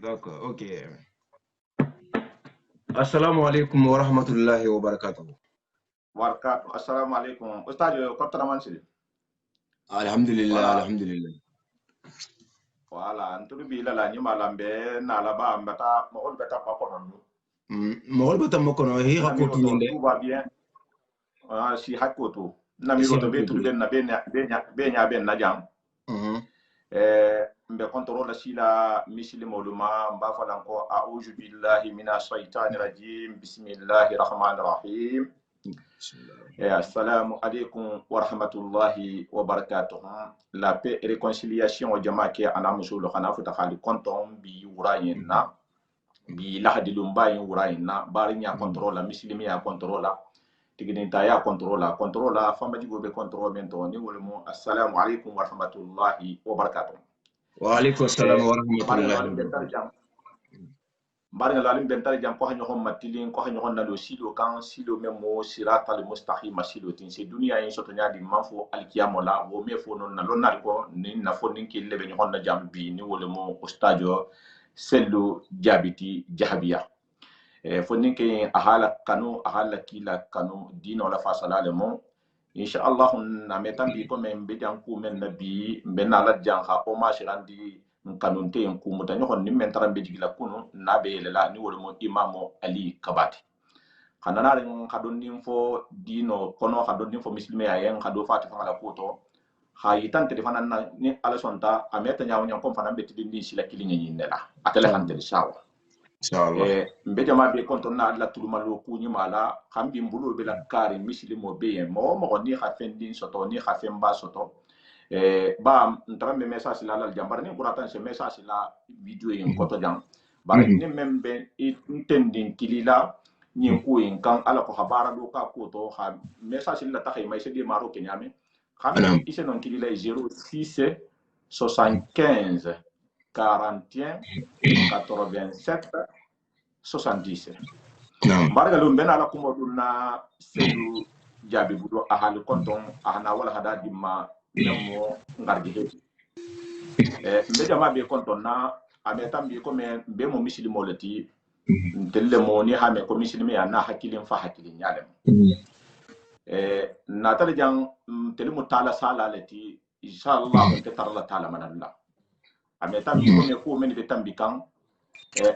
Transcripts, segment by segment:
D'accord, ok. Assalamu alaikum wa rahmatullahi wa barakatuh. Wabarakatuh. Assalamu alaikum. Ustaz, kota naman sila. Alhamdulillah, Voilà. alhamdulillah. Voilà. Anturu bila la ni malambe na laba ambata mo beta pa kono. Mawal bata mo kono hi Na miro hakotu to nyinde. tout va bien. Si hakoto. Na Si miro to be hakotu. tulu ben na ben na jam. Mbe contrôle sila misili moluma mba falan ko a'udhu billahi minash shaitani rajim. Bismillahir rahmanir rahim. Assalamu alaikum wa rahmatullahi wa barakatuh. La paix et réconciliation au jama ke ana musulo kana futa khali konton bi wurayin na bi lahadilum bayin wurayin na barin ya contrôle muslimi ya contrôle tigini ta ya contrôle famba jigo be contrôle mento ni wolmo assalamu alaikum wa rahmatullahi wa barakatuh. Wa alaikum assalam wa rahmatullahi wa barakatuh. Barang lalim bentar jam ko hanyo hom matilin ko hanyo na lo silo kan silo memo siratal mustaqim silo tin se dunia yin soto nyaadi manfo alkiyamo la wo me fo non na lonna ko ni na fo nin ki lebe nyon na jam bi ni wole mo ustadio sello jabiti jahabiya fo nin ke ahala kanu ahala kila kanu dino la fasala le mo inshallah na metam bi ko men be jam ku men nabi ben ala jang ha o ma shirandi kanunte en kumuta nyokon ni men tarambe jigila kunu na be lela ni wolo mo imamo ali kabati kanana ren kadon nim fo dino kono kadon nim fo muslime ayen kado fati fanga la koto ha yitan telefona na ni ala sonta ameta nyaaw nyam kom fana beti din sila kilinga ni nela atele kan tel shawa inshallah mbe jama be konton na la tuluma lo ku ni mala kambi mbulo be la kari muslimo be mo ni khafendin soto ni khafemba soto ba ntrambe message la la jambar ni kuratan se message la video en koto jam bar ni membe intending kilila ni ko en kan ala ko habara do ka ko to ha message la taxay may se di maro kenyame xam ise non kilila 06 75 41 87 70 barga lo mbena la ko moduna sedu jabi budo ahali konton ahana wala hada dimma nemo ngargi hedi mbe jama be konton na ametam bi ko me be mo misilimo lati telle mo ni ha me ko misilimi ya na hakilin fa hakilin yalem na tale jang tele mo tala sala lati inshallah te tarla tala manalla ametam bi ko me ko men be tambi kan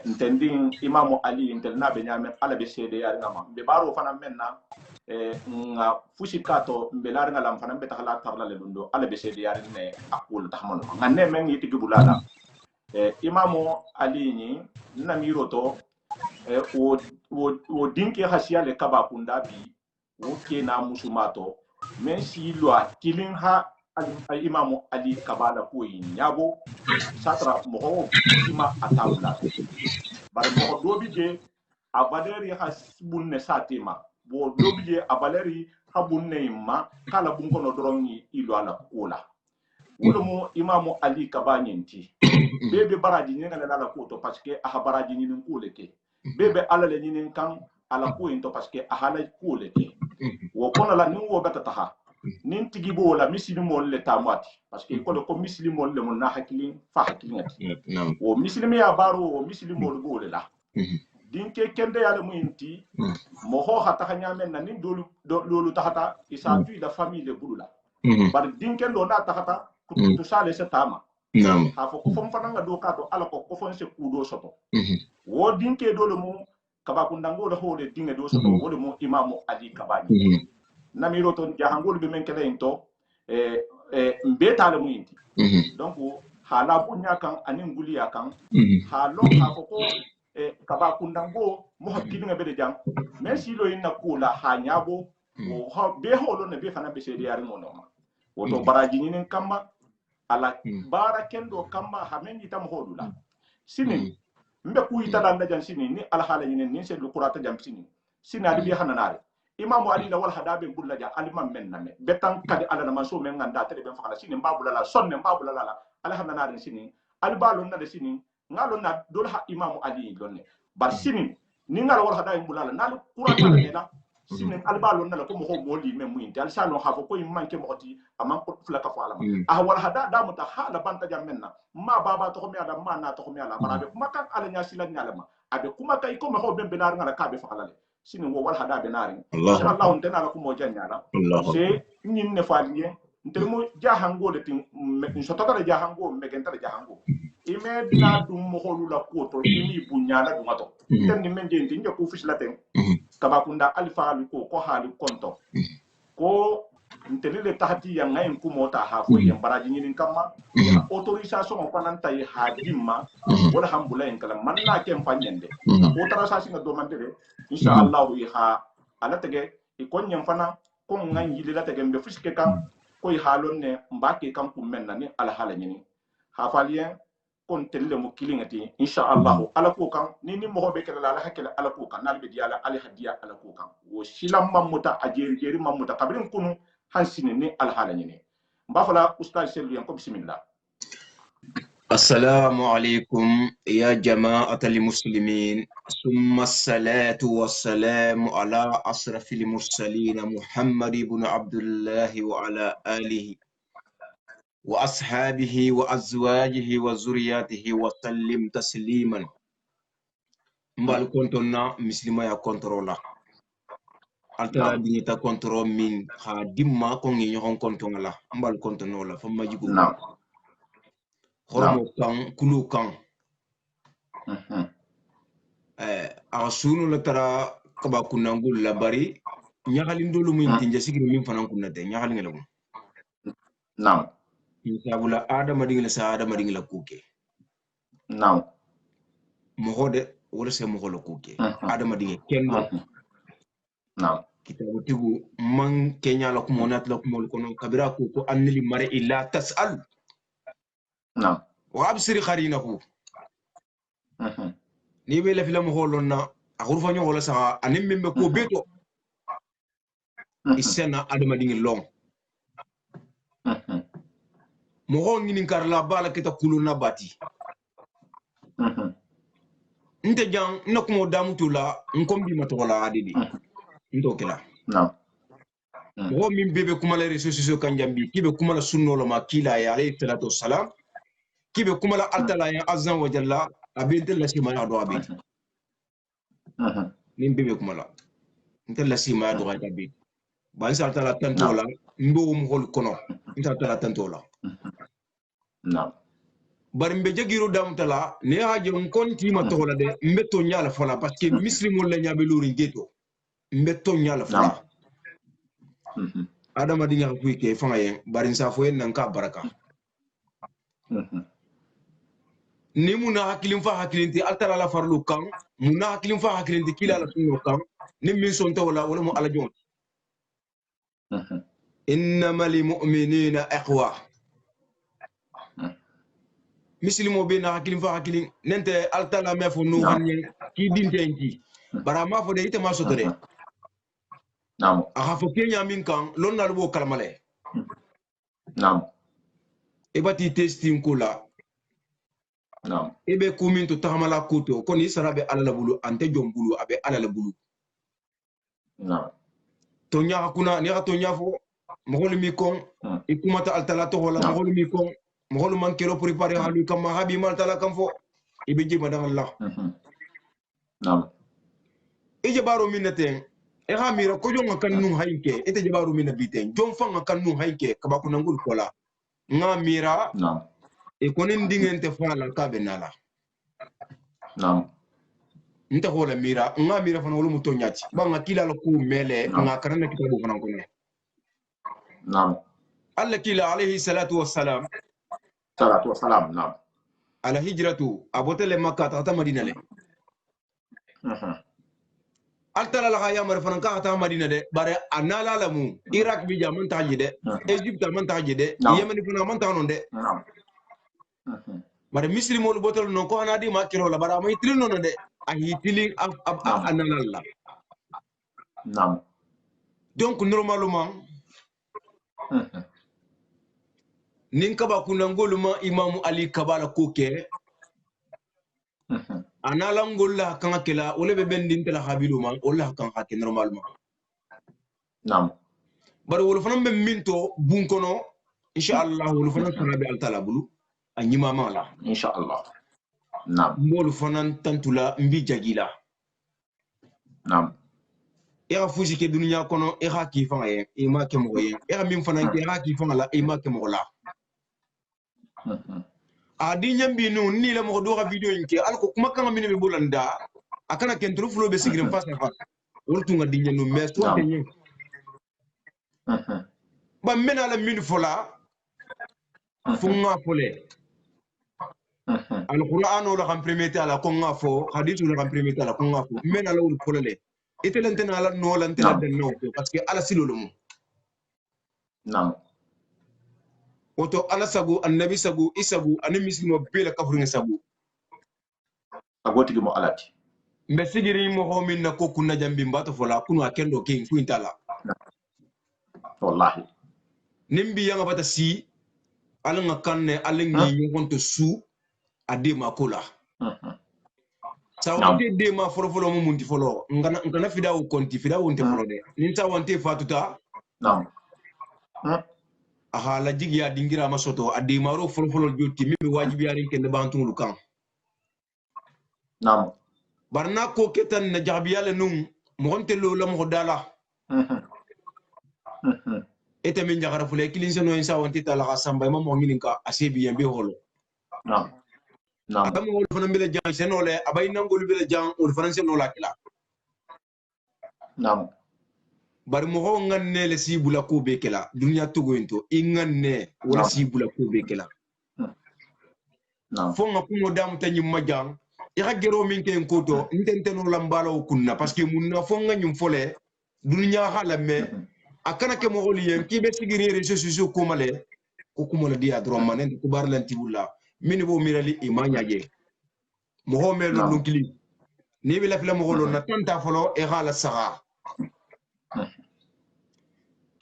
ntending imamu ali intel na be nyame ala be sede ya ngama be baro fana menna nga fushi kato mbelar nga lam fana be taxala tarla le lundo ala be sede ya ne akul tahmano nganne men yiti gibulala imamu ali ni na miroto wo dinke hasiya le kaba kunda bi wo ke na musumato men si lo kilin ha imamu ali kabala ko nyabo satra mo sima atabula bar mo dobi je abaleri hasbunne satima bo dobi je abaleri habunne ma kala bunko no drongi ilo ala kula wolo mo imamu ali kabanyenti bebe baraji ni ngala la ko to parce que a baraji ni kule ke bebe ala le ni kan ala ko into parce que a hala kule ke wo kono la ni wo beta taha nin tigi bo la misilimo le tamati parce que ko misilimo le mon na hakili fa hakilingati wo misilimi ya baro wo misilimo le bo le la dinke kende yale muinti mo ho hata hanyame na nin dolu tahata isa tu da famille bulula bar dinke do na tahata kutu sale se tama ha fo ko fom fananga do ka to ala ko fon se kudo soto wo dinke do le mu kaba kundango le ho le dinge do soto wo le mu imamu ali kabani namiro ton jahangol be men kele into mbeta le muinti donc hala bunya kan anin guliya kan halo ha ko kaba kundango mo hakili nga be jang mais si lo inna kula ha nyabo wo ha be holo ne be fana be sede yari mo no ma woto baraji ni kamba ala bara kendo kamba ha men itam hodula sinin mbe ku itala na jan sinin ni ala hala ni se lu kurata jam sinin ali bi hananare imamu ali la wal hadabe bulla ja alimam men name betan kadi ala na maso men nganda tele ben fakala sinin babula la sonne babula la ala hananare sinin ali balon na de sinin ngalo na dol ha imamu ali lonne bar sinin ni ngalo wal hadabe bulla la nal kurata la mena sinin albalo na ko mo ko moli men muin dal salon ha ko manke mo ti amman ko fula ka fala ma wala hada da muta hala banta jammenna ma baba to ko mi ala ma na to ko mi ala marabe kuma kan ala nya silan nyala ma abe kuma kai ko mo ho ben benar ngala ka be falale sinin wo wal hada be nari insha Allah on tena ko mo janyala se nyin ne faliye ntelmo jahango de tin so tata jahango megenta jahango ime bina dum mo holu la ko to imi bunyala dum ato ten ni men de tin ko fisla ten kabakunda alfa ko hali konto ko ntelile tahti ya ngayen ku mota ha fo yen baraji ni kamma autorisation ko nan tay ha dimma wala hambula en kala man na kem panyende autorisation do man de insha Allah ha ala tege e ko nyam fana ko ngan yili la tege mbe fuske kan ko halon ne mbake kan ku menna ni ala hala ni ha falien kon telle mo kilingati insha Allah ala ko kan ni mo be kala ala hakela ala ko kan nalbe diala ali hadiya ala ko kan wo silam mamuta ajeri mamuta kabrin kunu hansini ni ala hala ni mba fala ustaz selu yan ko bismillah. السلام عليكم يا جماعة المسلمين ثم الصلاة والسلام على أشرف المرسلين محمد بن عبد الله وعلى آله وأصحابه وأزواجه وذرياته وسلم تسليما. مبال كنتنا مسلمة يا كنترولا altara dinita control min dimma ko ngi ñon kontola mbal kontonola fama jigu hormo kan kulu kan a sunu la tara kaba kunangul la bari ñaxalin dolu min tinja sigir min fanan kunate ñaxal ngelaw nam insabula adama dingla sa adama dingla kuke nam mo hode wala se mo holo kuke adama dinge kendo nam kitabu tigu man kenya la ko monat la ko mol kono kabira ko annili mare illa tasal nam wa absir kharinahu ni be la filam holonna akhurfa nyo wala sa anim membe ko beto isena adama dingi long mo ho ngini karla bala kita kuluna bati nte jang nakumo damutula nkombi matola adidi ndokela mo min bebe kuma la réseaux sociaux kanjambi kibe kuma la sunno la makila ya alayhi salatu wassalam kibe kuma la altala ya azza wa jalla abintel la sima ya do abi min bebe kuma la intel la sima ya do abi ban sa altala tantola ndo mo hol kono intel altala tantola bari mbe jagiro damtala ne haje on konti ma tola de mbeto nyala fola parce que muslimol la nyabe lori geto mbeto nyala fola adama dinga ko ke fanga yen bari sa fo en nan ka baraka ni muna hakilin fa hakilinti altara la farlu kan muna hakilin fa hakilinti kila la sunno kan ni min son tawla wala mo ala jon innamal mu'minina ikhwa mislimo be na hakilin fa hakilin nente altala me fo no hanye ki dintenki bara ma fo de ite ma sotore nam aha fo kenya min kan lon na bo kalmale nam e bati testing kula nam e be kumin to tamala kuto koni sarabe ala la bulu ante jombulu abe ala la bulu nam to nya kuna ni to nya fo mo hol mi kon e kumata altala to wala mo hol mi kon mo hol man kero préparer halu kam habi mal tala kam fo e be jima dan Allah nam e jabaro minaten e ha mira ko jonga kan nu hayke e te jabaro min biten jom fanga kan nu hayke kaba ko nangul kola nga mira nam e konin dingente fala ka benala nam nta hola mira nga mira fana wolu muto nyati ba nga kila la ku mele nga karana kitabu fana ko ne nam alla kila alayhi salatu wassalam nam ala hijratu abotele makka ta madina le altala la ya mar fana ka ta madina de bare anala lamu iraq bi jaman tajide egypte man tajide yemen fana man ta non de bare muslimol botol non ko anadi makiro la bara may tilino non de ahitili anala nam donc normalement nin kaba kunangoluma imamu ali kabala koke anala ngolla kan kala ole be bendin tala habiluma olla kan hakke normalement نعم bari wol fana be minto bun kono inshallah wol fana sanabe altala bulu anyima mala إن شاء الله نعم mbolu fana tantula mbi jagila نعم era fusi ke dunya kono era ki fanga ye e ma ke mo ye era min fana ke era ki fanga la e ma ke mo la adi nyambi no ni la mo do ga video yinke alko kuma kan min be bolanda akana ken tru flo be sigrim face à face wurtu nga dinya no mais to tenye ba mena la min fola funga fole القرآن ولا كان بريميتي على كونغا فو حديث ولا كان بريميتي على كونغا فو من على ول كولله اتلنتنا على نو لنتلا دنو باسكو على سيلولم نعم وتو على سغو النبي سغو اسغو ان مسلم بلا كفر سغو أقولك مو علاتي مسيغري مو همين نكو كنا جامبي مباتو فلا كونو اكندو كين كوينتالا والله نيمبي يانغا باتا سي على كان على ني نكونتو سو ade makola sawante de ma folo mo munti folo ngana fida o konti fida wonte folo de nin sawante fatuta نعم aha la jigya dingira masoto ade maro folo jotti mi wajibi yarin ken bantulu kan نعم barna ko ketan na jabiyale num mo honte lo lam ko dala ete min jagara fule kilin seno en sawante tala ka samba mo nginin ka asebi yambe holo نعم نعم adam wol fana mbele jang senole abay nangol bele jang wol fana senola kila نعم bari mo nganne le sibula ko be kala dunya togo into inganne wala sibula ko be kala نعم fo nga ko dam tan nyum majang ira gero min ken koto intenteno lambalo kunna parce que munna fo nga nyum fole dunya hala me akana ke mo liyen ki be sigiri réseaux sociaux ko male ko ko mala dia drom manen ko bar lan tibulla min bo mirali imanya je mo ho melo lunkili ni bi la fila mo na tanta folo e hala saga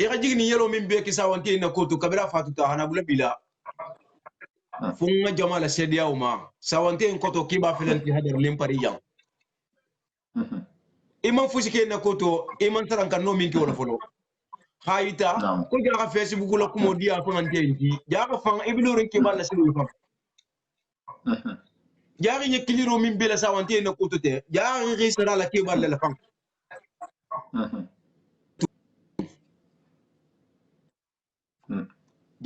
ira jigni yelo min be ki sawante na koto kabira fatuta hana bula bila funga jamala sedia uma sawante en koto kiba filanti hadar lim pariyan imam fusike na koto imam taranka no min ki wala folo hayita ko jaga facebook la kumo dia ko ngante nti jaga fanga ibnu ren ke balla silu fam jaga nye kiliro min bela sawante na koto te jaga risara la ke balla la fam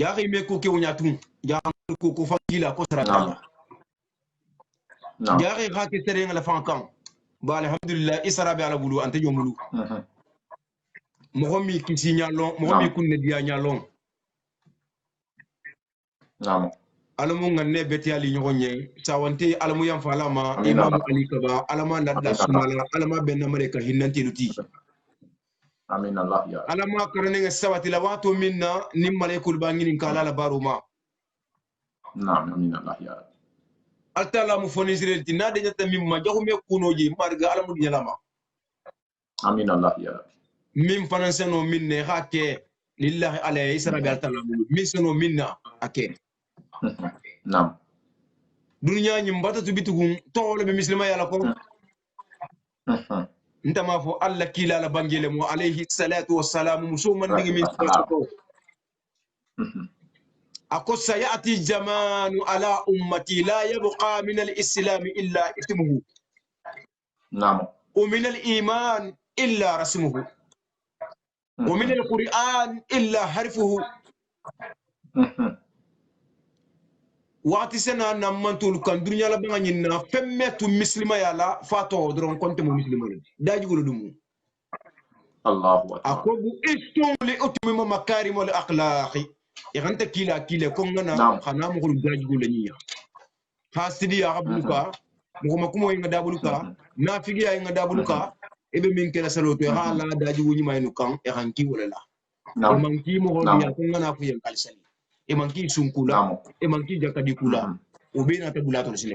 jaga me ko ke wonya tun jaga ko fangila ko sarata jaga ha ke tere ngala fam kan ba alhamdulillah isra bi ala bulu ante jomulu mohomi kisi nyalon mohomi kunne dia nyalon نعم alamu nganne beti ali nyogonye sawante alamu yam falama imam ali kaba alama nadda sumala alama benna mareka hinnanti luti امين الله يا alama karane nga sawati la wato minna nim malaikul bangini kala la baruma نعم امين الله يا altala mu foni sirelti nade nyata mimma jahume kunoji marga alamu nyalama امين الله يا min fananseno minne hake lillahi alayhi isra bi altala min seno minna ake نعم dunya nyimbata tubitugun tole be muslima yala ko ntama fo alla kila la bangele mo alayhi salatu wassalam musuman digi min ko ako sayati zamanu ala ummati la yabqa min al-islam illa ismuhu نعم ومن الإيمان إلا رسمه ومن القرآن إلا حرفه وقت سنة نمان تقول كان دنيا لا بعدين فمت مسلمة يلا فاتو درون كنت مسلمة ده يقول دمو الله أكبر أكو إستون لأتمم مكارم الأخلاق يغنت كلا كونغنا خنا مقول ده يقول نيا هاسدي يا أبوكا مكمو ينغ دابلوكا نافيجي ينغ دابلوكا ebe min kela saloto ha la daji woni maynu kan e hanki wala la e manki mo hobi ya ko ngana fu yen kalsali e manki sunkula e manki jakadi kula o be na tabula to sile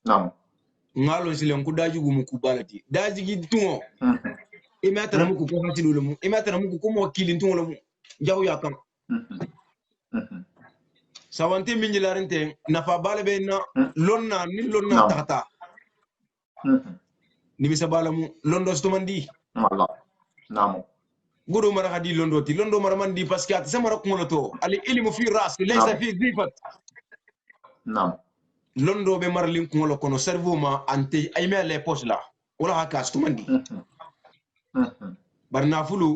nam ngalo sile ko daji gumu ku balati daji gi tungo e metara mu ko ko hasilu mu e metara mu ko mo kilin tungo mu jaw ya kan sawante min jilarinte nafa balbe na lonna ni lonna tata ni bisa balamu londo stomandi Allah namo godo mara hadi londo ti londo mara mandi parce que samara kumoloto ali ilmu fi ras laysa fi zifat nam londo be marlin kumolo kono cerveau ma ante ayme les poches là wala haka stumandi barna fulu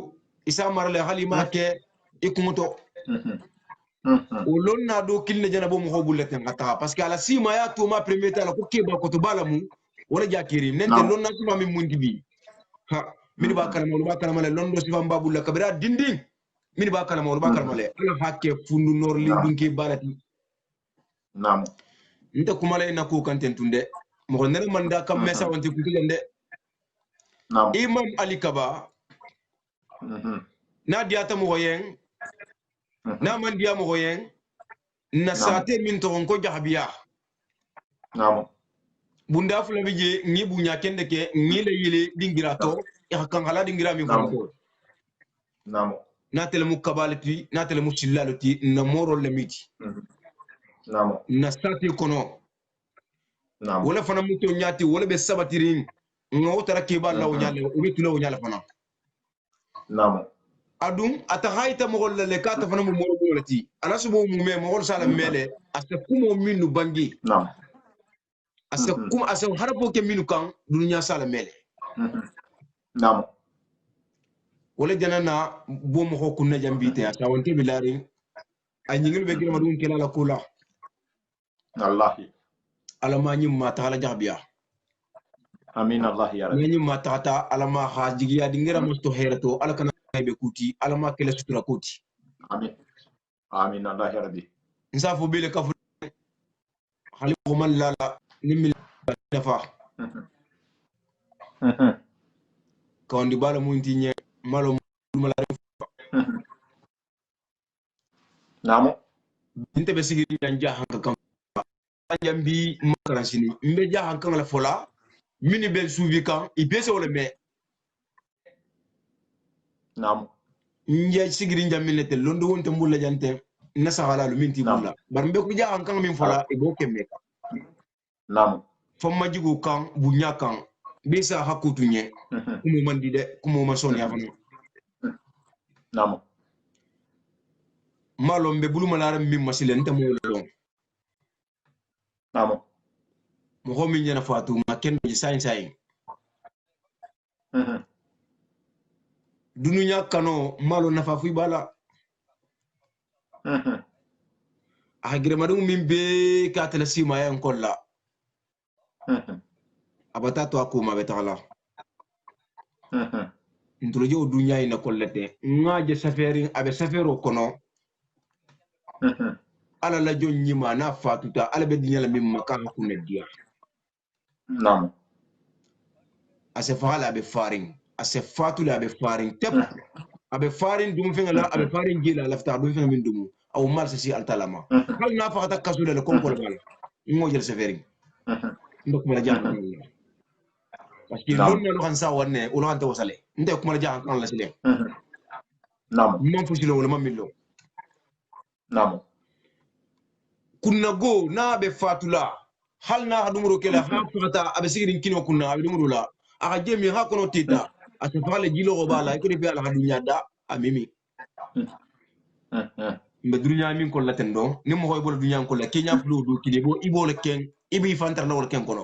isa marle halima ke ikumoto o lonna do kilne jana bo mo hobulle tan kata parce que ala sima ya to ma premier tala ko keba ko to balamu wala jakiri nente lonna sima min mundi bi ha min ba kala male londo sifa mbabulla kabira dinding min ba kala male ala hakke fundu nor lindunki balati nam nta kumala ina ko kanten tunde mo nere manda kam mesa wonte kutulende nam imam ali kaba na diata mo yen na man dia mo yen na sate min to ko jahbiya nam bunda fula bije ngi bunya kende ke ngi le yile dingira to ya kan hala dingira mi ko nam na tele mu kabalati na tele mu sillalati na moro le miti nam na sate kono nam wala fana mu to nyati wala be sabatirin ngo tara ke ba law nyale o be tulo nyale fana nam adum ata hayta mo golle le ka ta fana mu moro bolati ana subo mu me mo gol sala mele asa kumo minu bangi nam asa kum asa harpo ke minu kan dunya sala mele nam wala janana bo mo ko kunna jambite asa wonte bilari ay nyingil be gina dum kala la kula wallahi ala ma nyim ma taala jahbiya amin allah ya rabbi nyim ma taata ala ma hajigiya dingira musto herato ala kana be kuti ala ma kala sutura kuti amin amin allah ya rabbi insafo bele kafu halibo man lala nimmi dafa kawndi bala munti nye malo mala namo inte be sigiri dan jahan kam jambi makaransini mbe jahan kan la fola mini bel suvi kan ibese wala me namo nje sigiri jamille te londo wonte mulla jante nasa halalu minti mulla bar mbe ko jahan kan min fola e bo kemme ka namo famma jigo kan bunya kan bisa hakutu nye kumo mandi de kumo masoni afana namo malo mbe bulu malara mbi masile nta mo lon namo mo ho min yana fatu ma ken ji sai dununya kano malo nafa fu bala a gire madum min be ka tala sima yan kolla abata to akuma be taala ndroje o dunya ina kollete ngaje safari abe safero kono ala la jonni ma na fatuta ala be dinyala min maka hakune dia nam ase fala be faring ase fatula be faring tep abe faring dum fengala abe faring gila lafta dum fengala min dum aw mal si altalama hal na fa kasule le konkol bala ngo jël safari ndok mala jàng parce que lon na lo kan sa wonne o lo ante wasale nde ko mala jàng kan la sile nam mom fu silo wala mamillo nam kunna go na be fatula hal na hadumro kala ha fata abe sigirin kino kunna abe dumro la aka jemi ha kono tita asa fale jilo go bala ko defi ala hadunya da amimi mbe dunya min ko laten do ni mo hoy bol dunya ko la kenya flu do kidi bo ibole ken ibi fantar na wol ken kono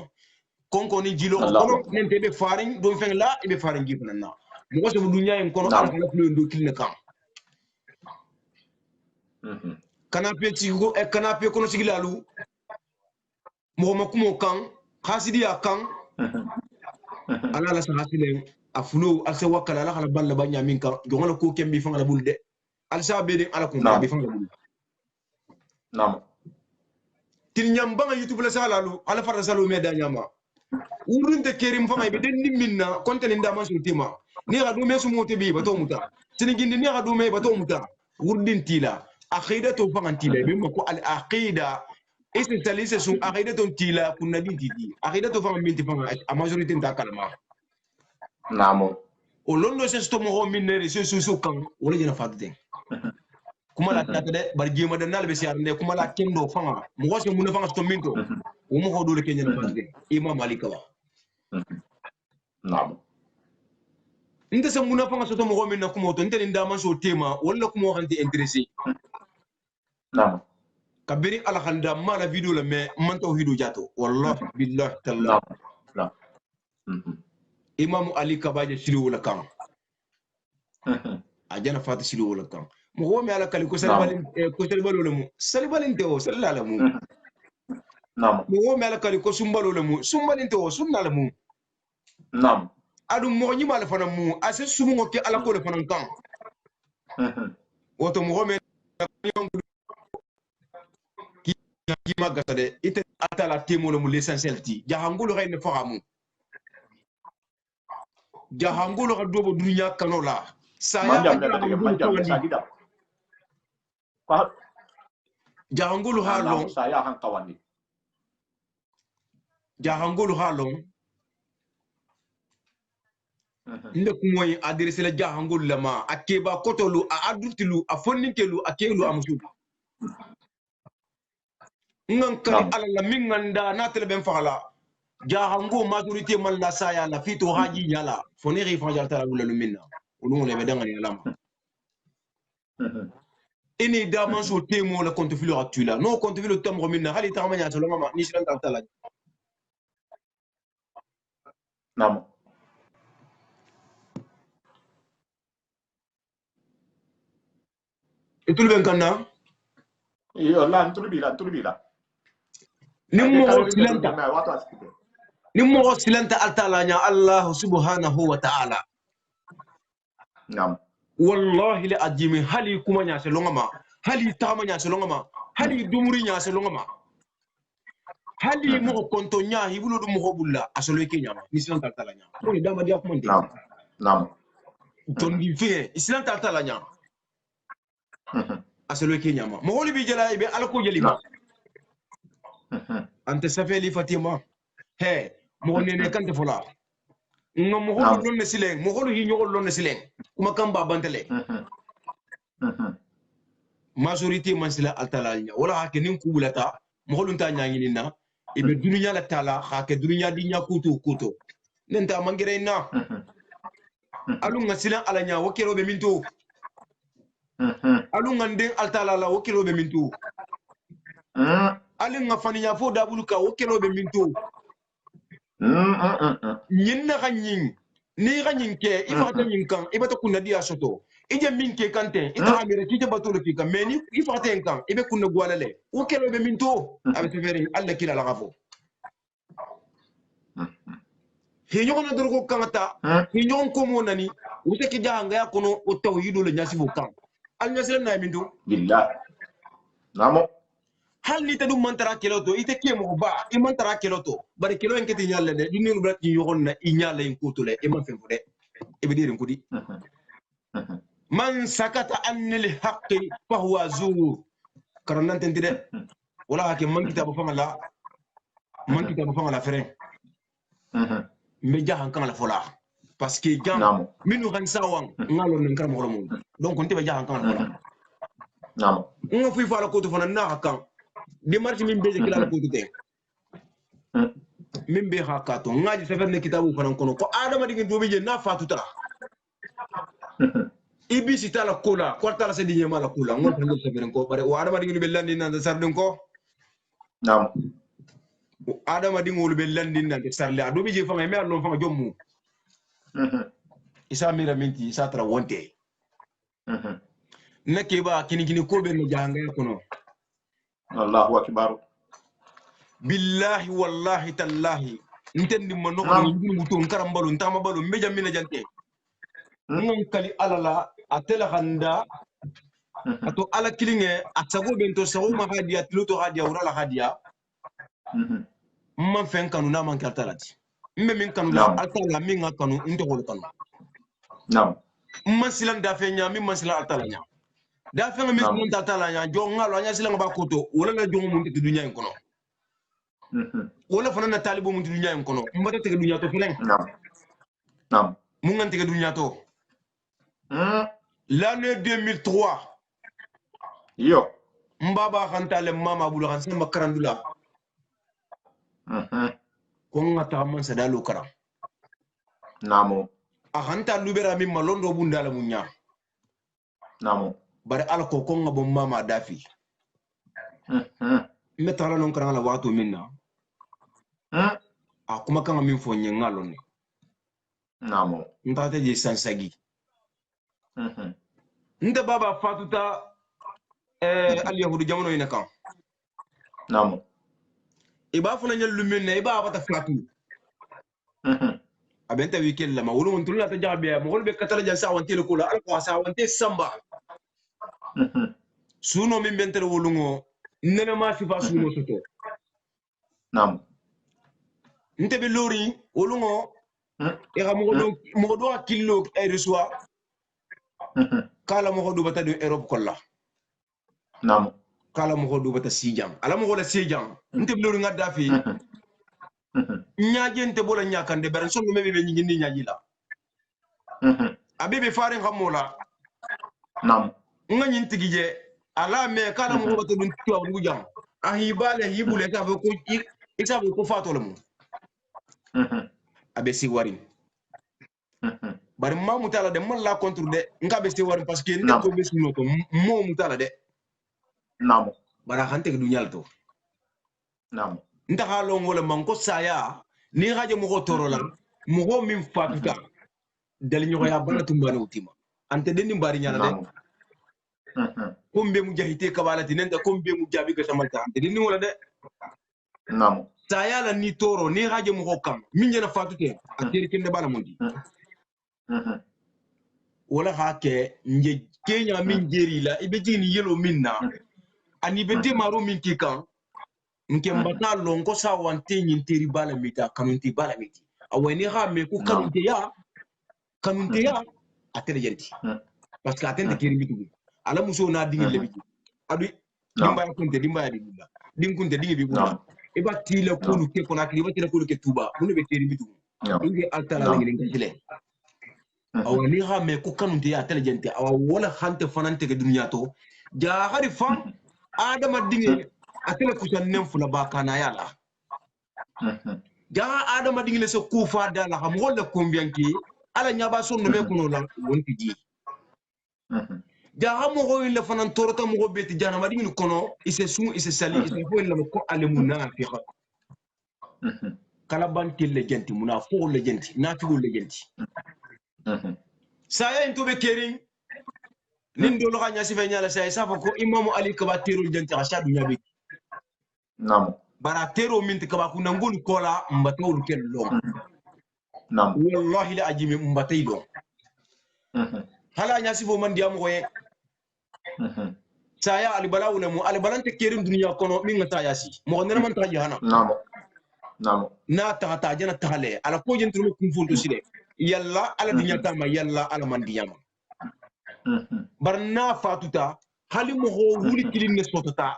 konko ni jilo kono nente be faring do fen la ibe faring gi kunna mo ko so dunya en kono ala kala flu do kilne kam canapé tigo e canapé kono sigilalu mo makumo kan khasidi akan ala la sahasilen aflu alsa wakala ala kala balla banya min kan jongala ko kembi fanga bulde alsa be de ala ko bi fanga bulde nam tin nyamba youtube la salalu ala farda salu me da nyama urunte kerim fanga be den nimminna kontene ndama sultima ni ga do me sumote bi bato muta sinigindi ni ga do me bato muta wurdin tila aqidatu fangantila be mako al aqida isi talise sun aqidatu tila kunna dintiti aqidatu fangamenti fanga a majorité ta kalma namo o londo se sto mo minere se su kan wala jena fadde kuma la tata de bar jema de nalbe siar ne kuma la kendo fanga mo wose mun fanga sto minto o mo hodo le kenya fadde imam malika wa namo nte se muna fanga soto mo min na kumo to nte ndama so tema wala kumo xanti intéressé nam kabiri ala khanda mala video la mais man tawhidu jato wallahi billahi tallah nam imam ali kabaje sili wala kan ajana fati sili wala kan mo ho mi ala kali ko salbalin le mu salbalin te o salala mu nam mo ho mi ala kali ko sumbalo le mu sumbalin te o sunna le mu nam adu mo nyi mal fana mu ase sumu ko ke ala ko le fana kan woto mo ho mi ki magasade ite atala temo le mu l'essentiel ti jahangulu rene faramu jahangulu ga dobo dunya kanola saya jahangulu halon saya han kawani jahangulu halon nde kumoy adresse la jahangulu lama akeba kotolu a adultilu a fonninkelu akelu amsu ngan kari ala la minganda na tele ben fala jahango majorité man la saya la fito haji yala foni ri fanja tala wala minna ulu le bedanga ni lama ini daman so temo la compte filo actuel no compte filo tamro minna hali tamanya so lama ni silan tala nam itul ben kanna iyo la ntulbila nimmo silanta altala nya Allah subhanahu wa ta'ala nam wallahi la ajimi hali kuma nya se longama hali tama nya se longama hali dumuri nya se longama hali mo konto nya hibulu dum mo bulla asolo ke nya ni silanta altala nya ko ni dama dia kuma nam nam ton di fe silanta altala nya asolo ke nya mo holi bi jala be alko jelima ante safeli fatima he mo nene kante fola no mo holu non ne silen mo holu hi nyogol non ne silen kuma kamba bantele majorité man sila altalanya wala hake nin kubulata mo holu ta nyaangini na ibe dunya la tala hake dunya di nya kuto nenta mangere na alu ngasila alanya wakero be minto alu ngande altala la wakero be minto ali nga fani ya fo dabulu ka wakelo be minto nyinna ganyin ni ganyin ke ifata nyin kan ibata kunna dia soto ije min ke kante ita amire kije batolo ki kan meni ifata en kan ibe kunna gwalale wakelo be minto abe teveri alla kila la gafo hinyo na dorgo kamata hinyo ko mo nani wute ki janga ya kono o tawhidu le nyasibu kan al nyasila na minto billah namo hal ni tadu mantara keloto ite ke mo ba e mantara keloto bari kelo en keti nyalle de dinu brat ni yogon na i nyalle en kutule e man fen fode e be dirin kudi man sakata anil haqqi fa huwa zur karanan tentide wala ke man kitabu fama la fere me jahan kan la fola parce que jam minu kan sawang ngalo nen karam holomo donc on tiba jahan kan la fola namo ngo fi fala ko to fana na kan démarche min beje kila ko tute min be hakato ngaji sefer ne kitabu fanan kono ko adama digi do beje na fatu tala ibi sitala kola ko tala se dinye mala kola ngol tan sefer ko bare o adama digi be landi nan sardin ko nam adama digi ngol be landi nan sarle do beje fanga me allon fanga jommu isa mira minti isa tra wonte nake ba kini ko be no janga kono Allahu akbar billahi wallahi tallahi ntendi manno ko ngi muto nkarambalo ntama balo meja mina jante ngam kali alala atela handa ato ala kilinge atsago bento sawo ma hadiya tluto hadiya urala hadiya man fen kanu na man kartalati mbe min kanu la atala min kanu nto ko kanu nam man silan da fe nya min man silan atala nya da fe ngam min atala nya jo ngalo nya silan ba koto wala la jongo mun te dunya en kono wala fana na talibo mun dunya en kono mbata te dunya to felen nam mun ngante ke dunya to l'année 2003 yo mbaba khantale mama bulu khan sama karandula ko ngata man sadalo karam namo ahanta lubera min malondo bundala munya namo bare alko ko ngabo mama dafi metala non kana la watu minna akuma kanga min fo nyengalo ne namo ntate je sansagi nda baba fatuta al yahudu jamono ina kan namo iba funa nyal lumin ne iba bata flatu abenta weekend la ma wulu mun tulla ta jabe mo golbe katala jan sa wante le kula alko sa wante samba suno min bentere wulungo nene ma sifa suno soto namo nte be lori wulungo e ga mo do akillo e reswa kala mo do bata de Europe kolla namo kala mo do bata sijam ala mo gola sijam nte be lori ngadda fi nyaaje nte bola nyaakande ber so mebe be nyindi nyaaji la abibe faare xamola nam nga nyinti gije ala me kala mo bata dun tuwa ngu jam ahibale hibule ka ko isa ko fatolo mo abe si warin bari ma mutala de man la contre de nga be si warin parce que ne ko be suno to mo mutala de nam bara xante du nyal to nam nta halo ngole man ko saya ni haje mo ko toro la mo go min fatuta dal ñoko ya bana tumbane utima ante dendi mbari nyala de kombe mu jahite kabalati nenda kombe mu jabi ga samalta ante dendi wala de nam saya la ni toro ni haje mo ko kam min jena fatute ateri kende bala mundi wala hake nje kenya min jeri la ibe jini yelo minna ani be de maro min kikan nke mbata lonko sa wante nyinteri bala mita kanunti bala miti awani ha me ku kanunti ya atele jenti parce que atende kiri mitu ala muso na dingi lebi adu dimba kunte dimba ya dinga dinkunte dingi bi bula iba tila kunu ke kona kili batila kunu ke tuba munu be kiri mitu inge altala la ngi ngile awani ha me ku kanunti ya atele jenti awa wala hante fanante ke dunya to ja hari fam adama dingi atele kusannen fula ba kana yala jaha adama dingile so kufa dala xam wala kombianki ala nyaba sonno me kuno la wonti ji jaha mo go ile fanan torota mo go beti jana ma dingini kono ise sun ise sali ise fo ile ko ale munafiqa kala banti le genti munafiqu le genti nafiqu le genti saya into be kering nin do lo xanya sife nyala saya safa ko imamu ali kabatirul genti ashadu nyabi nam bara tero minti kaba ku nangul kola mbatawul ken long nam wallahi la ajimi mbatay long hala nyasi fo man diam goye saya ali balawule mu ali balante kerim dunya kono min ngata yasi mo ngena man taji hana nam na ta jana tahale ala ko jentu kum fulto sile yalla ala dunya tama yalla ala man diam barna fatuta hali mo ho wuli kilin ne sotota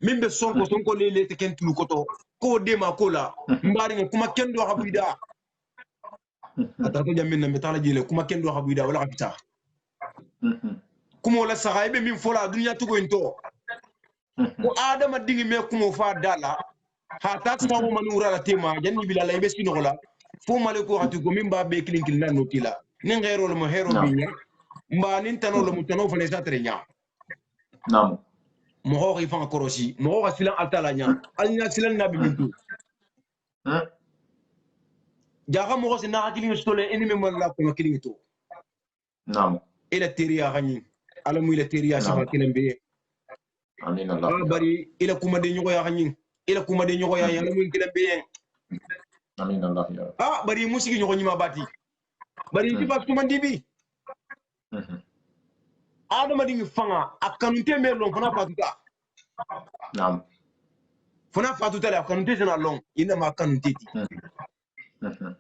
mimbe sonko lele te kentu koto ko dema kola mbari kuma kendo habuida atato jamin na metala jile kuma kendo habuida wala kapita kuma wala sahaibe min fola dunya tugo into ko adama dingi me kuma fa dala ha ta tawo manura la tema janni bilala ibe sinola fo male ko hatu ko min ba be klinkil nan notila ni ngero le mo hero binya mba nin tano le mo tano fele sa trenya nam mo ho ifan korosi mo ho silan altala nya alnya silan nabi mintu jaga mo se na hakili stole enemy mo la ko kilin to nam ila teriya gani ala mu ila teriya sifa kilembe amin allah bari ila kuma de nyoko ya gani ila kuma de nyoko ya ala mu kilembe amin allah ya bari musiki nyoko nyima bati bari sifa kuma dibi adama dingi fanga akanunte me lon fana fatuta nam fana fatuta la akanunte sena lon ina ma akanunte ti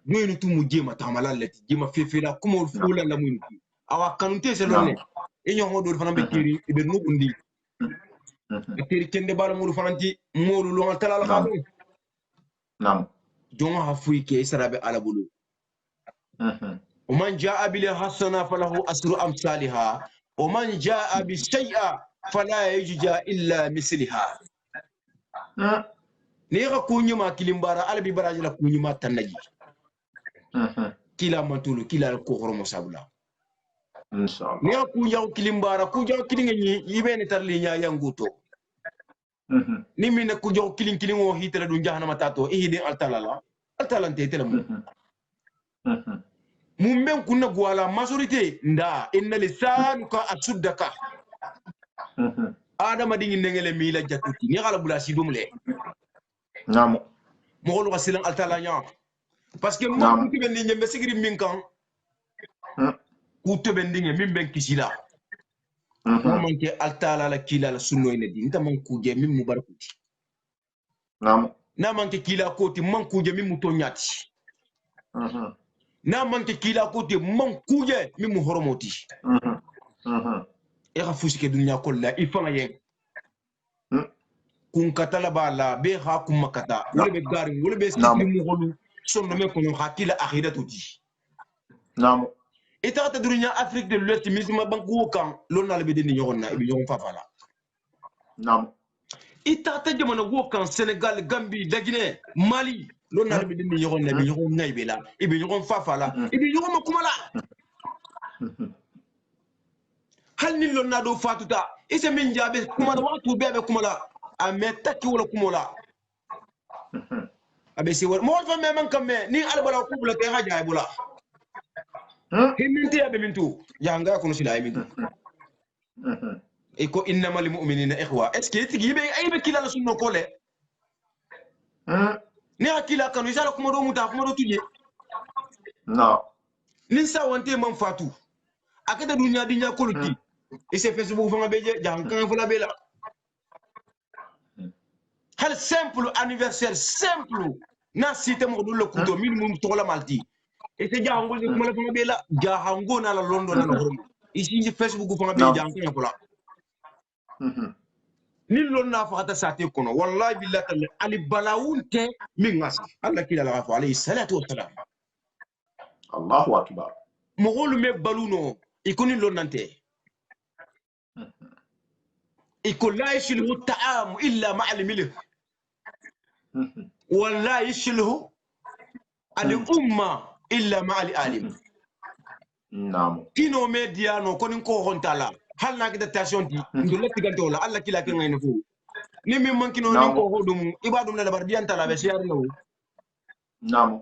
noyinu tu mu jema tamala lati jema fefela kuma fula la mu awa akanunte se lon ne enyo hodo fana be kiri be no bundi kiri kende bala mu fana ti molu lo talal khadu nam jonga hafuy ke sarabe ala bulu ومن جاء بالحسنة فله أسر أمثالها ومن جاء بالسيئة فلا يجزى إلا مثلها نيغا كوني ما كلمبارا على ببراج لا كوني ما تنجي kila matulu kila ko horomo sabula inshallah ni ku jaw kilimbara ku jaw kilinga ni yibene tarli nya yanguto ni min ku jaw kilingo hitala dun jahannama tato ihide altalante telemu mumben kunna gwala majorité nda inna lisanuka asuddaka adama dingi nengele mila jatuti ni kala bula sidumle namo mo ko silan altalanya parce que mo ku ben ni nyembe sigiri min kan ku to ben dingi min ben kisila mo manke altala la kila la sunno ine di nta man ku je min mubarakuti namo na manke kila koti man ku je min mutonyati na manke kila koti man ku je min mu horomoti e ka fusike dunya kolla ifanga ye kun katala bala be ha kum makata wala be garin wala be sikri mu holu sonno me kono hakila akhiratu di namo ita ta dunya Afrique de l'Ouest misma banku kan lonna la be deni nyogonna e be nyogon fafala namo ita ta jamana wo kan Sénégal Gambie Guinée Mali lonna la be deni nyogonna e be nyogon ngaybe la e be nyogon fafala e be nyogon makumala hal ni lonna do fatuta ise min jabe kuma da watu bebe kuma la ameta ki wala kuma la abe si wala mo fa me man kam me ni albala ko bula te haja bula himinti abe mintu yanga ko sila mintu e ko innamal mu'minina ikhwa est ce que tigi be ay be kila la sunno ko le ni akila kanu isala kuma do muta kuma do tuje no ni sa wante man fatu akata dunya dinya ko luti ise Facebook fanga beje jang kan fula bela hal simple anniversaire simple na site mo dullo kuto min mum tola malti ise jangol ni kuma la fanga bela jahango na la London na horum isi Facebook fanga be jang kan fula ni lon na fakata sate kono wallahi billahi ali balawunte min ngasi Allah kila la fa alayhi salatu wassalam Allahu akbar mo golu me baluno ikoni lon nante يقول لا يشله الطعام إلا مع الملح ولا يشله الأمة إلا مع العالم نعم كينو ميديانو كونين كو هونتالا هل ناكدا تاسيونتي ندول تيغانتو لا الله كيلا كين غاي نفو نيمي مان كينو نين كو هودوم ibadum la bar dianta la be siar law نعم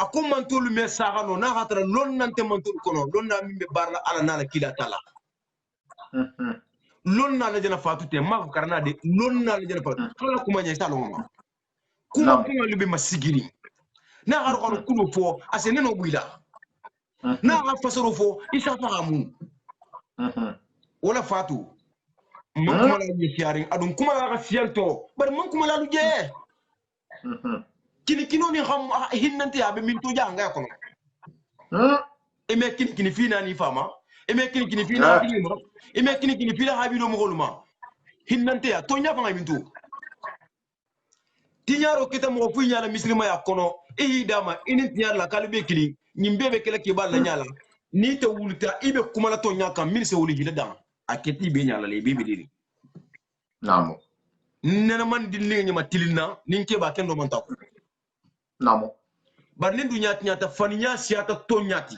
akum man tolu me sagano na hatra lon nante man tolu kono lon na mimbe barla ala na la kila tala lon na la jana fatu te ma karna de lon na la jana fatu kala kuma nya salo mama kuma kuma libe masigiri na har ko kuno fo asene no buila na ha fasoro fo isa fahamu wala fatu man kuma la ni siaring adun kuma la sialto bar man kuma la luje kini kino ni xam hinnante ya be min to janga ko e me kini fina ni fama e me kini fina ma e me kini fila habilo mo goluma hinnante ya to nya fanga min to tinyaro kita mo fu nyala muslima ya kono e dama ini tinyar la kalbe kili nyimbe be kala ke balla nyala ni te wulta ibe kuma la to nya kam min se wuli hila dam aketi be nyala le be diri namo nena man dinne nyama tilina ninke ba kendo man taw namo bar nin dunya nyata faniya siata to nyati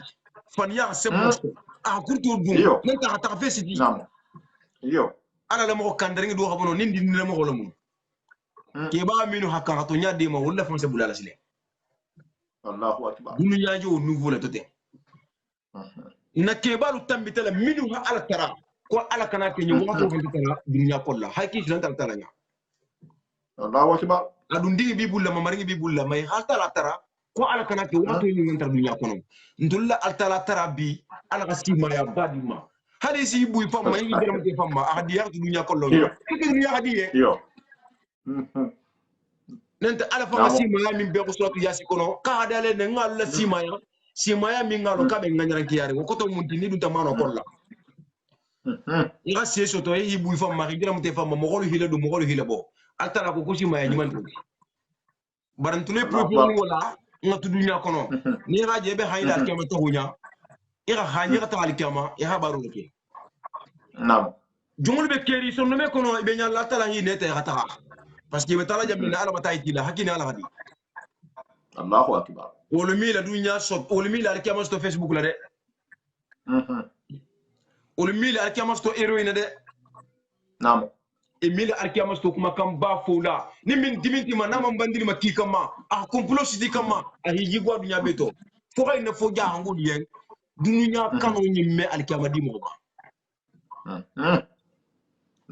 faniya sebosto a kurto dum nan ta fesiti namo yo ala la mo kandaringi do xamono nin dinne mo golamu ke ba minu hakka to nyade ma wala fon se bulala sile Allahu akbar dunya jo nouveau la tote na ke balu tambitala minu ha ala tara ko ala kana ke nyu wato ko tara dunya kolla hakki lan tara nya Allahu akbar adun digi bi bulla ma maringi bi bulla may halta la tara ko ala kana ke wato nyu ntar dunya kono ndulla altala tara bi ala kasima ya badima hali si buy famma yi deram te famma ahadiya dunya kollo ke dunya hadiye yo nenta ala fa sima ya min be ko sotu yasi kono ka hadale ne ngalla sima ya min ngalo ka be nganyara kiyari ko to mun tini dun tamano kolla ira se soto yi buy famma yi deram te famma mo golu hila do mo golu hila bo altara ko sima ya nyiman barantule propos wala ngatu dunya kono ni ga jebe hayda kema to hunya ira hanya ka tali kema ya habaru ke nam jumul be keri sonno me kono be nyalla tala yi nete ga ta parce que be tala jamina ala batay tila hakina ala hadi Allahu akbar. Olumi la dunya so olumi la alkiyama sto Facebook la de. Olumi la alkiyama sto heroine de. Naam. Emile alkiyama sto kuma kan ba fola. Ni min diminti ma na man bandiri ma kikama. A complot sidi kama a hiji gwa dunya beto. Fo kay ne fo ja hango diyen. Dunya kanu nyimme alkiyama di mo ba.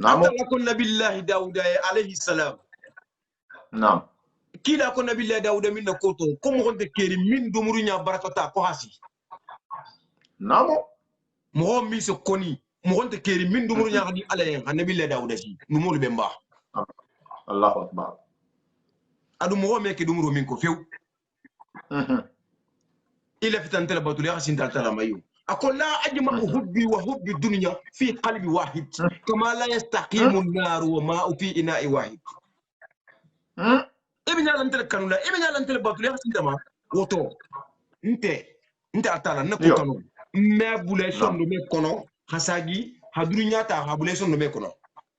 Naam. Hatta yakun nabillahi Dawud alayhi salam. Naam. Kila ko nabillahi Dawud min na koto ko mo honte keri min domuru nya barakata ko hasi. Naam. Mo mi so koni mo honte keri min domuru nya hadi alayen nabillahi Dawud si numul bemba. Allahu akbar. Adu mo me ke domuru min ko few. Ila fitan tala batul ya sin tala mayu. أقول لا أجمع حبي وحب الدنيا في قلب واحد كما لا يستقيم النار وماء في إناء واحد. ابن يالله أنت كانوا لا ابن يالله أنت البطل يا سيدما وتو أنت أتلا نكو كانوا ما بوليسون نو مكانو حساجي هدنيا تا هبوليسون نو مكانو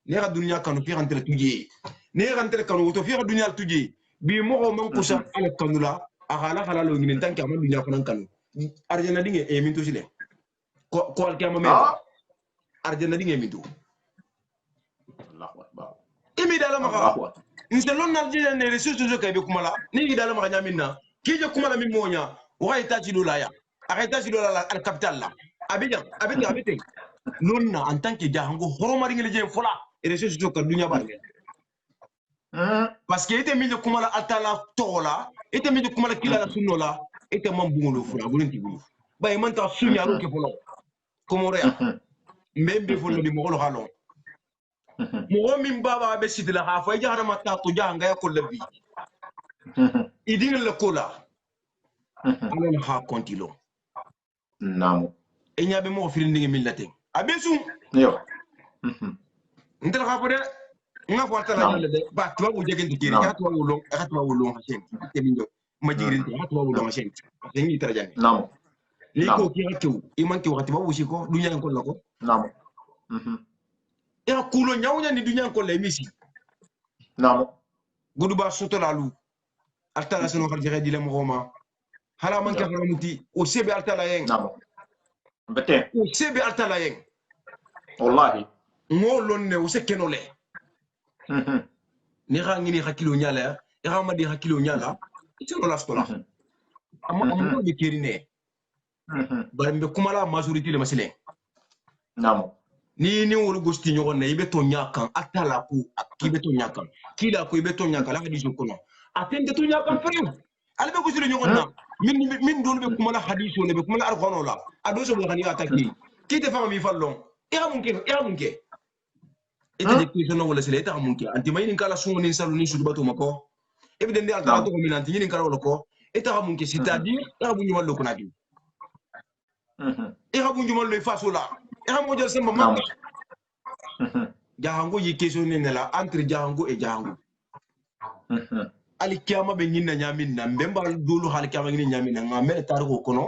نير الدنيا كانوا في أنت تجي نير أنت كانوا وتو في الدنيا تجي بيمو من كوسا على كانوا لا أهلا هلا لو نين تانك أمام الدنيا كانوا أرجعنا دينه إيه تو سيله ko alkiyama me arjana dinge mitu Allahu akbar imi dala maka inselon narjina ne resources kay be kumala ni dala maka nyamina kije kumala mi monya wa ita ci dola ya ita ci dola al capital la abidjan nonna en tant que jahango horomari ngel je fola resources ko dunya barge parce que ite mi kumala atala tola ite mi kumala kila la sunnola ite mambungo fura bulenti bu bay man ta sunya ro ke folo Komorea membe folo di mogolo halon mo min baba be sidila ha fa jahara matta to janga ya kollabi idin la kola alon ha kontilo namu e nyabe mo firindi millate abesu yo ntel ha fode nga fo tala nyale de ba to wo jegen di kiri ya to wo lo hasen teminjo ma jigirin ha to wo lo hasen ngi tarajani namu ni ko ki hakku iman ki wakati babu shi ko dunya ko lako namu ya kulo nyawnya ni dunya ko le misi namu gudu ba soto lalu altala seno xal jere dile mo ma hala man ka ramuti o sebe altala yen namu bete o sebe altala yen wallahi ngolon ne o se kenole ni xa ngini hakilo nyala ya xa ma di hakilo nyala ci no la stola amma ni kirine barimbe kumala majorité le masile namu ni wolu gosti nyogon ne ibe to nyakan atala ku akibe to nyakan kila ko ibe to nyakan la hadisu kono atende to nyakan fere albe gosti nyogon na min dolu be kumala hadisu ne be kumala arqono la ado so bo khani ataki kite fama mi fallon ya munke ite de kiso no wala sile ta munke anti mayni kala sungo ni salu ni sudu bato mako ebe de altala to ko minanti ni kala wala ko eta munke c'est-à-dire ya bu nyumal lo kunadi ira bunjumal lo faso la ira mo jël sama mam jahango yi question ne la entre jahango et jahango ali kiyama be nyinna nyaminna mbemba dolu hal kiyama ngini nyaminna ngamel tarko kono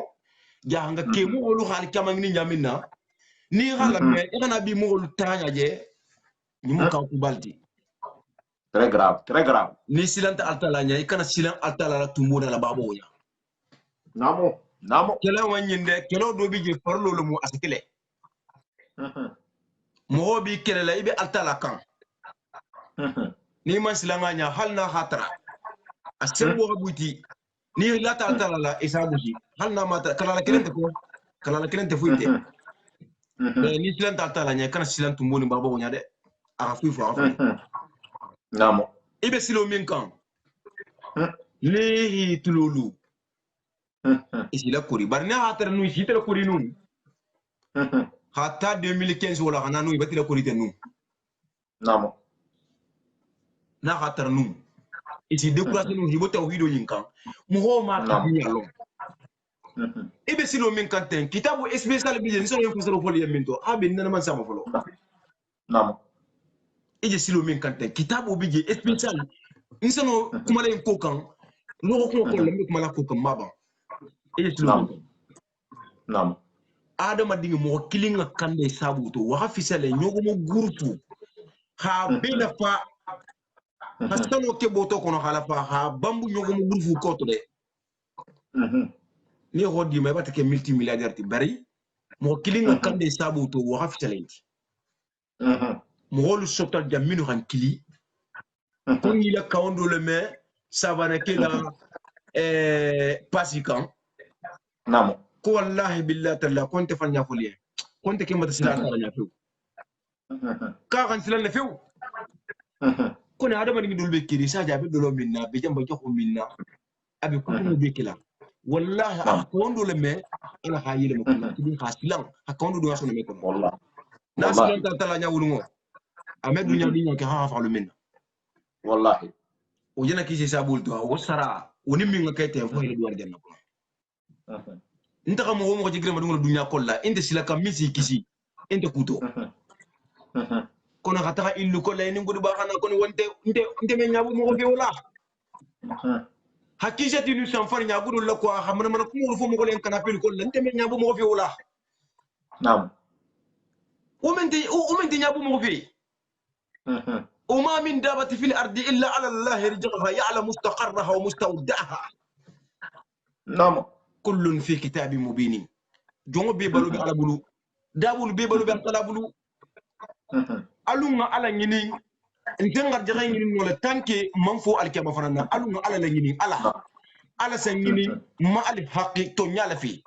jahanga ke mo wolu hal kiyama ngini nyaminna ni hala me ina bi mo wolu tanya je ni mo ka ku balti très grave ni silanta altala nya ikana silan altala la tumbo la babo nya namu kela wanyinde kelo do bi je farlo lo mo asikele mo bi kele la ibe altala kan ni man silanga nya halna khatra asembo habuti ni la altala la isabuji halna mata kala la kelente fuite ni silanta altala nya kana silan tumbo ni babo nya de afu namu ibe silo min kan ni tululu ici la kori barna hatar nu ici la kori nu hatta 2015 wala kana nu ibati la kori tenu namu na hatar nu ici découragé nu hibo tawhido yinkan mu ho ma ka yalo ibe silo min kan ten kitabu spécial bi ni so yo fasaro foli yaminto abi nana man sama folo namu ije silo min kan ten kitabu bi je spécial ni sono kuma len ko kan no ko ko le kuma la ko kan maba Naam. Adama dingi mo kilinga kande sabuto wa fisale nyogo mo groupe ha bena fa hasano ke boto kono hala fa ha bambu nyogo mo groupe ko to de ni hodi mai bata ke multimilliardaire ti bari mo kilinga kande sabu to wa haftalenti mo holu sotal jaminu han kili ko ni la kawndo le me savana ke la pasikan namo ko wallahi billahi talla konte fanya fuliye konte ke mata silata la nyafu ka kan silana few ko ne adama ngi dulbe kiri sa jabe dolo minna be jamba joxo minna abi ko mo be kila wallahi akondo le me ila hayile mo ko ti khasilan akondo do waso me ko wallahi nas lan ta tala nyawul ngo amedu nyawli nyake ha fa lu minna wallahi o jena ki sabul to o sara woni mi ngakete fo ile duwar janna ko nta ka mo mo jigre ma dum dunya kolla inde sila kam misi kisi inde kuto kono kata illu ko lay ni ngudi ba xana kono wonte nte me nyabu mo ko wala hakijati nu sam far nyabu la ko xamna man ko mo fo mo ko len kana pel ko nte me nyabu mo ko wala nam o menti nyabu mo ko fi وما من دابة في الأرض إلا على الله رزقها يعلم مستقرها ومستودعها نعم كل في كتاب مبين جونو بيبالو على بلو دابول بيبالو على بلو ألونا على نيني انتنغر جغين نيني ولا تانكي منفو الكيما فرنا ألونا على نيني على سنيني ما ألف حقي تونيال في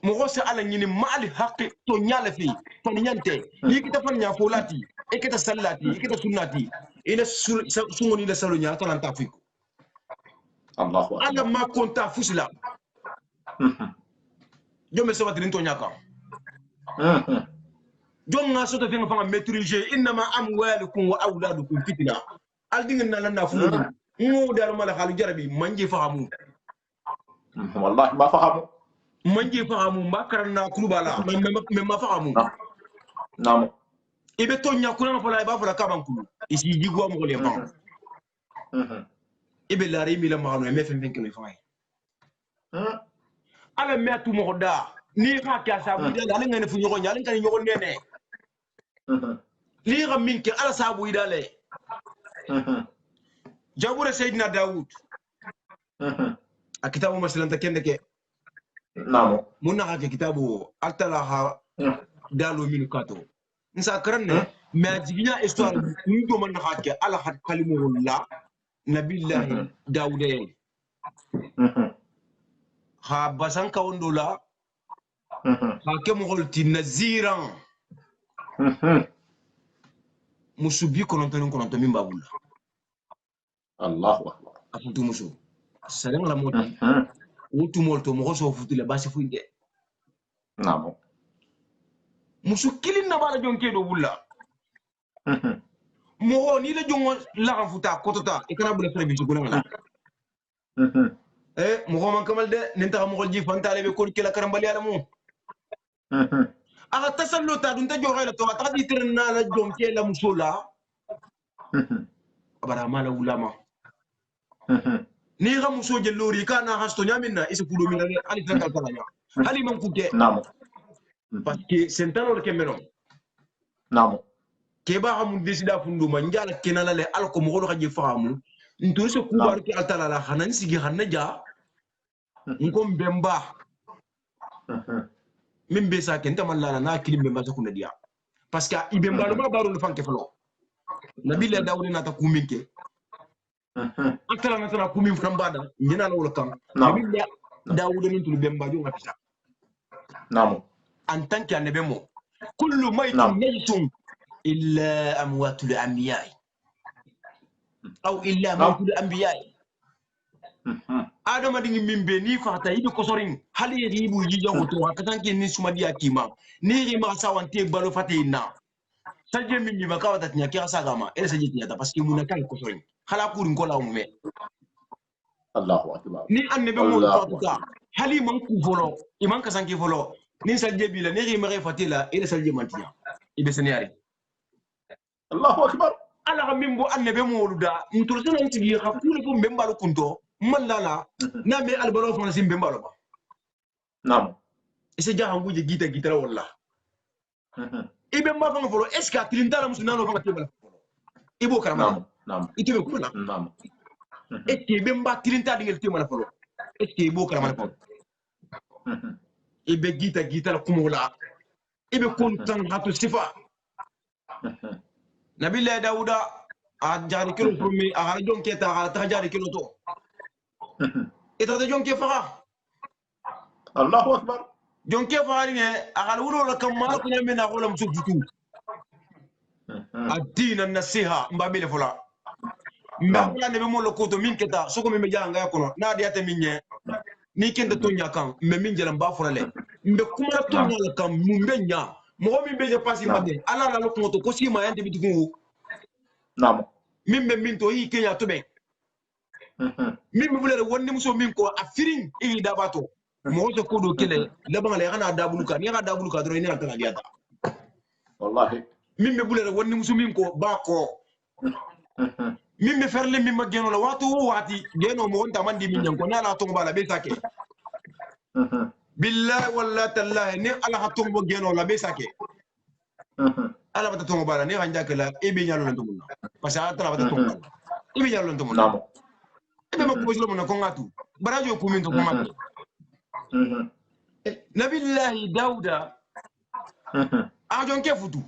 مغوسة على نيني ما ألف حقي تونيال في تونيانتي يكتا فنيا فولاتي ikita sallati ikita sunnati ila sungoni ila salonya tan ta fiko Allahu akbar ala ma konta fusla jome so watrin to nyaka jom nga so to fi nga fa maîtriser inma amwalukum wa auladukum fitna aldinga na la na fu mu daru mala khalu jarabi manje fahamu wallahi ma fahamu manje fahamu makarna kulubala ma fahamu nam ibe to nyakuna fa la ba fa la kabankulu isi jigwa mo le fa ibe la rimi la ma no me fen fen ke fa ala me atu mo da ni ka ka sa bu da ala ngene fu nyogo nyala ngani nyogo nene li ga min ke ala sa bu idale jabure sayyidina daud a kitabu masalan takende ke namo munna ka kitabu altala ha dalo min kato nsa karanne ma jiginya histoire ni do man na ke ala had kalimullah nabillahi daude ha basan ka wondola ha ke mo holti naziran musubi konon to min babulla Allahu akbar afutu musu salam la modi wutu molto mo so futu le basi fuinde namo musu kilin na bala jonke do bulla mo ni la jongo la futa kotota e kana bula fere bi ci gona la mo man kamal de nenta mo ji fantale be ko kila karambali ala mo aga tasalluta dun ta joxe la to ta di tirna la jonke la musula abara mala ulama ni ga muso je lori kana hasto nyamina isi kudo min ali tan kala nya hali man kuke namo parce que sentano le kemeno namo ke ba hamu desida fundu man jala kenala le al ko mo ko xaji faamu nturi se kubar ki altala la hanan sigi hanna ja ngom bemba min be sa ken tamalla na kilim bemba sa kunna dia parce que ibemba lo ma baro le fanke falo nabi le dawri na ta kuminke akala na sana kumin frambada nyina la wala kam nabi le dawri min tul bemba jo ngapisa namo en tant qu'annabi mo kullu maytun maytun illa amwatul anbiya aw illa mawtul anbiya adama dingi mimbe ni fata ibe kosorin hali ribu jijo to akatanke ni sumadiya kima ni rima sawante balo fatina saje minni makawa tatnya kira sagama ele saje tiata parce que munaka kosorin hala kurin ko lawu me Allahu akbar ni annabi mo fatuka hali man ku folo iman kasanki folo ni salje bila ni rima fatila ele salje mantiya ibe seniyari Allahu akbar ala min bo annabi mo luda ntulsana ntigi khafulu ko mbembalo kunto mallala na me albaro fona sim mbembalo ba nam ese jaha nguje gita walla ibe ma fanga folo est ce que tilintala musnano fanga tebala ibo karama nam itebe kuma nam est ce be mba tirinta dingel te mala folo est ce bo kala mala folo ibe gita la kumula ibe kuntan hatu sifa nabillahi dauda a jari kilo fumi a jon keta a ta jari kilo to ita da jon ke faga Allahu akbar jon ke faga ne a gal wulo la kam mal kunya mena ko lam sufutu ad-din an-nasiha mbabile fola mbabula ne mo lo ko to min keta soko mi janga kono na diate minye ni kende to nya kan me min jela mba forale mbe kuma to nya la kan mumbe nya mo mi be je pasi mbade ala la lo ko to ko si ma yande bi tugu namo min be min to yi kenya to be min mi bulere wonni muso min ko afirin igi dabato mo to ko do kele le bangale kana dabuluka ni ga dabuluka do ni ata diata wallahi min be bulere wonni muso min ko ba ko min be ferle min ma geno la watu wati geno mo wonta mandi min nyanko na la to bala be sake billahi wallahi tallahi ni ala hatum bo geno la be sake ala bata to bala ni hanja kala e be nyalo to munna parce que ala bata to bala e be nyalo to munna ebe ma ko jilo ko ngatu barajo ko min to ko ngatu nabillahi dauda a jonke futu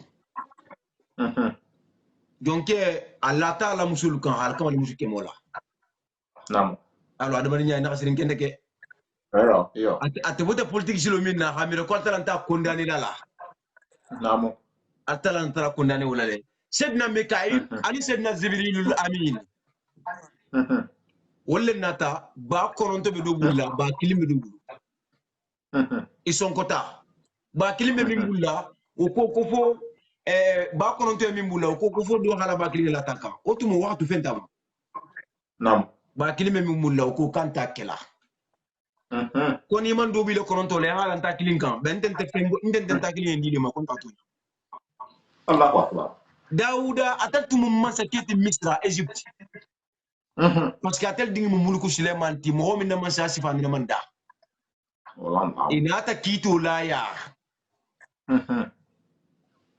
jonke allah taala musul kan hal kamal musul ke mola namo alo adamani nyaay na sirin kende ke yo ate vote politique jilo min na hamira ko talanta condamné la namo atalanta condamné wala le sedna mikail ali sedna zibrilul amin wala nata ba kononto be do bulla ba kilime do bulla ison kota ba kilime min bulla o ko fo ba kononto min bulla o ko fo do hala ba kilime la tanka o tumo waxtu fentama nam ba kilime min bulla o ko kanta kela ko ni man do bi le kononto le hala ta kilin kan ben ten ta kilin ndi ma kon patu Allahu akbar dauda atatum masaketi misra egypte parce que atel dingi mulku Suleiman ti mo min man sa sifa min man da ina ta kito la ya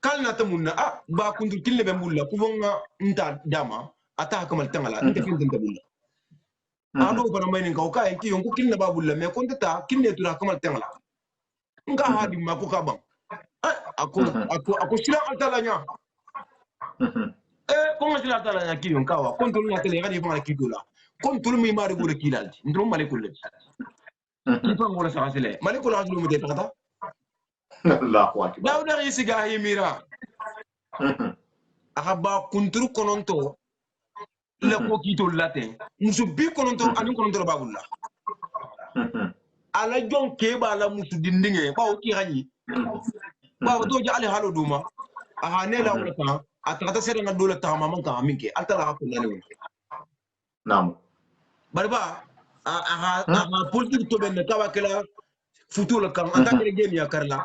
kal na ta munna ba kundur kille be mulla ku bonga nta dama ata kamal tangala nta fin ta mulla ado bana may ni ka en ki yon ku kille ba bulla me kon ta kille tura kamal tangala nga hadi ma ku ka ban ako sila altala nya ko ma sila altala nya ki yon kawa kon tulu nya tele gadi fa ki dula kon tulu mi mari gure kilaldi ndrum male kulle ki fa ngora sa sele male ko la mu de takata Allahu akbar dawda yisiga himira akaba kunturu kononto le ko kito latin musu bi kononto ani kononto babulla ala jon ke bala musu dindinge ba o ki hani ba to jali halo duma aha ne la wala ta atata sere nga dole ta mama ka minke altala ko nani nam barba aha politique to ben ka wakela futul kan anta kere gemi ya karla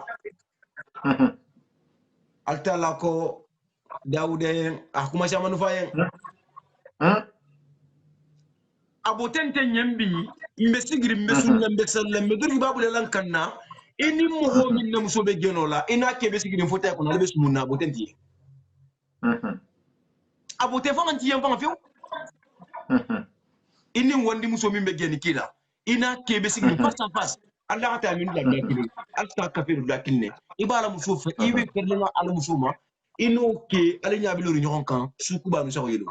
altala ko daude akuma sama nu fayen abotente nyambi mbe sigiri mbe sunna mbe sallam mbe duri babule lan kanna ini mo min na muso be genola ina ke be sigiri fota ko na be sumunna abotenti abote fa nganti yam fa fiu ini wondi muso min be geni kila ina ke be sigiri face à face Allah ta min la dakini alta kafiru dakine ibala muso fa ibe kerna ala muso ma ino ke ala nyabi lori ñokon kan suku ba nu sax yelo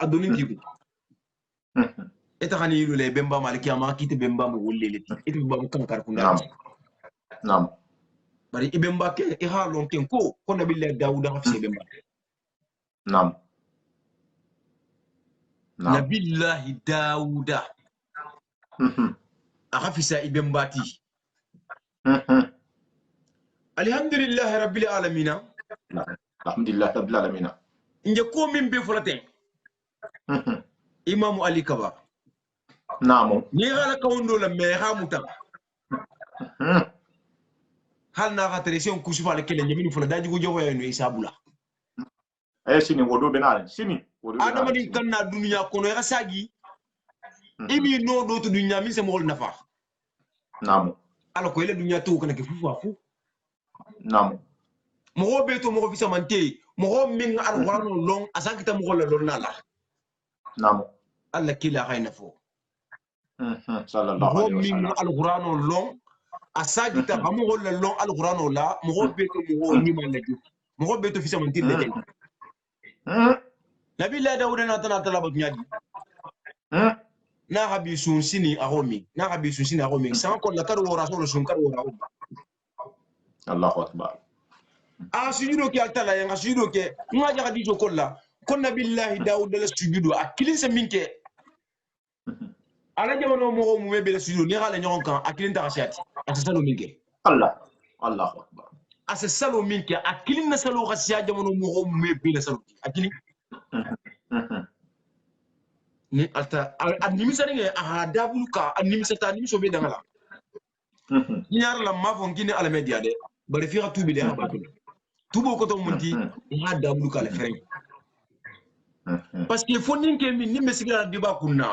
adonin tibu eta xani yelo le bemba maliki ama kiti bemba mo wolle leti eti bemba mo kan kar kunda nam bari ibemba ke e ha lon ken ko nabillahi dauda hafse bemba nam nabillahi dauda hafisa ibembati alhamdulillah rabbil alamin alhamdulillah rabbil alamin nje ko min be folaten imam ali kaba namo ni hala kawndo la me ha mutan hal na ga tresion kusufa le kele nyamin fola daji go jowo yenu isabula sini wodo benale sini wodo adama din kanna dunya kono ya sagi imi no do to dunya min se mol nafa namo ala ko ile dunya to kana ke fufu afu namo mo beto mo fi samante mo min alquran long asakita mo la lon nala namo alla kila hayna fo sallallahu alaihi wasallam alqur'ano long asagita hamu golla long alqur'ano la mo be to mo ni malaju mo be to fisa man tille den nabi la dawuda na tana talaba nyadi na habi sun sini agomi san ko la kar wora so sun kar wora Allahu akbar sujudo ke altala ya sujudo ke ngaja hadi jo kolla konna billahi dawuda la sujudo akilin se minke ala jamano mo mo be la sujudo ni hala nyon kan akilin ta asiati asalo minke Allahu akbar asalo minke akilin na salo khasiya jamano mo mo be la salo akilin ni alta animisa nge dabuluka animisa ta animso be dangala nyar la mafo ngine ala media de bari fi tubi de abatu tubo ko to munti dabuluka la fere parce que fondin ke min ni mesigala diba kunna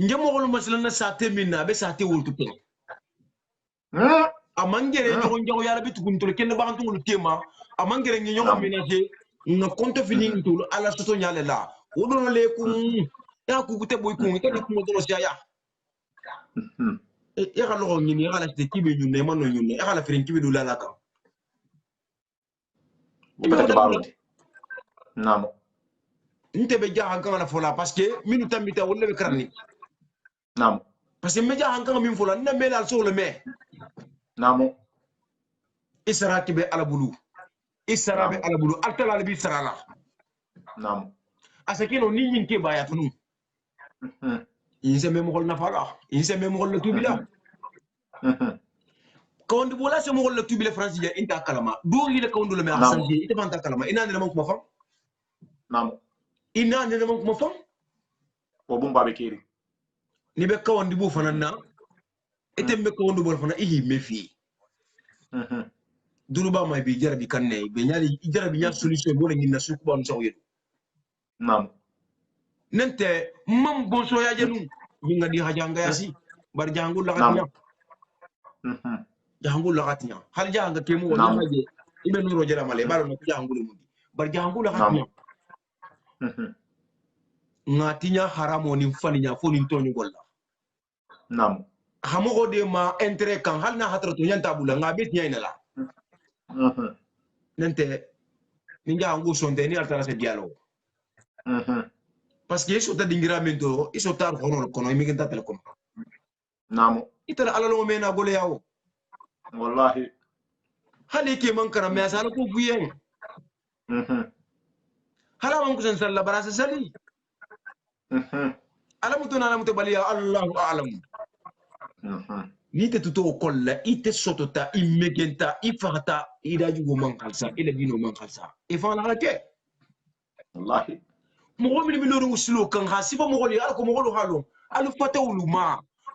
ngemo gol maslan na sate minna be sate wultu pe amangere nyogo nyogo yala bitu kuntol ken ba antu lu tema amangere nyogo menaje na konto fini ntul ala soto nyale la wodono le ku ya ku gute boy ku ke ko do siya e ga lo ngini ya la te kibe nyune mano nyune ya la firin kibe dula la ka namo nte be jahan kan la fola parce que minu tambita wolle be karani namo parce que me jahan kan min fola na melal so le me namo isra kibe ala bulu isra be ala bulu altala bi sarala namo asakino ni nyin ke baya tunu inse me mo na fala inse me mo la tubila kawndi bola se mo la tubila france je inta kalama do ile kawndo le me hasan je ite fanta kalama ina ne man ko fam namo ina ne man ko fam o bumba be kiri ni be kawndi bu fanana ite be kawndo bol fana ihi me fi duruba may bi jarabi kanne be nyali jarabi nya solution bo la ngina su ko ban saw yedo namo nente mam bonso ya jenu yinga di hajanga yasi bar jangul la gatinya jangul la gatinya hal janga kemu wala haje ibe nuro jara male baro no jangul mundi bar jangul la gatinya ngatinya haramo ni faninya foni tonyu golla namo hamo de ma intérêt kan hal na hatra to nyanta bula ngabe tinya inala nente ninja angu sonde ni altara se dialogue parce que iso ta dingira mento iso tar hono kono mi genta tel kono namo itara ala lo mena gole yawo wallahi hali ke man kana me asala ko buyen hala man ko sen salla barasa sali ala mutuna ala mutabaliya Allahu a'lam ni te tuto kolla ite sotota immegenta ifata ida jugo man khalsa ila dino man khalsa ifa la ke wallahi mo mi bi loro uslo kan hasiba mo goli alko mo golo halo alu fatawlu ma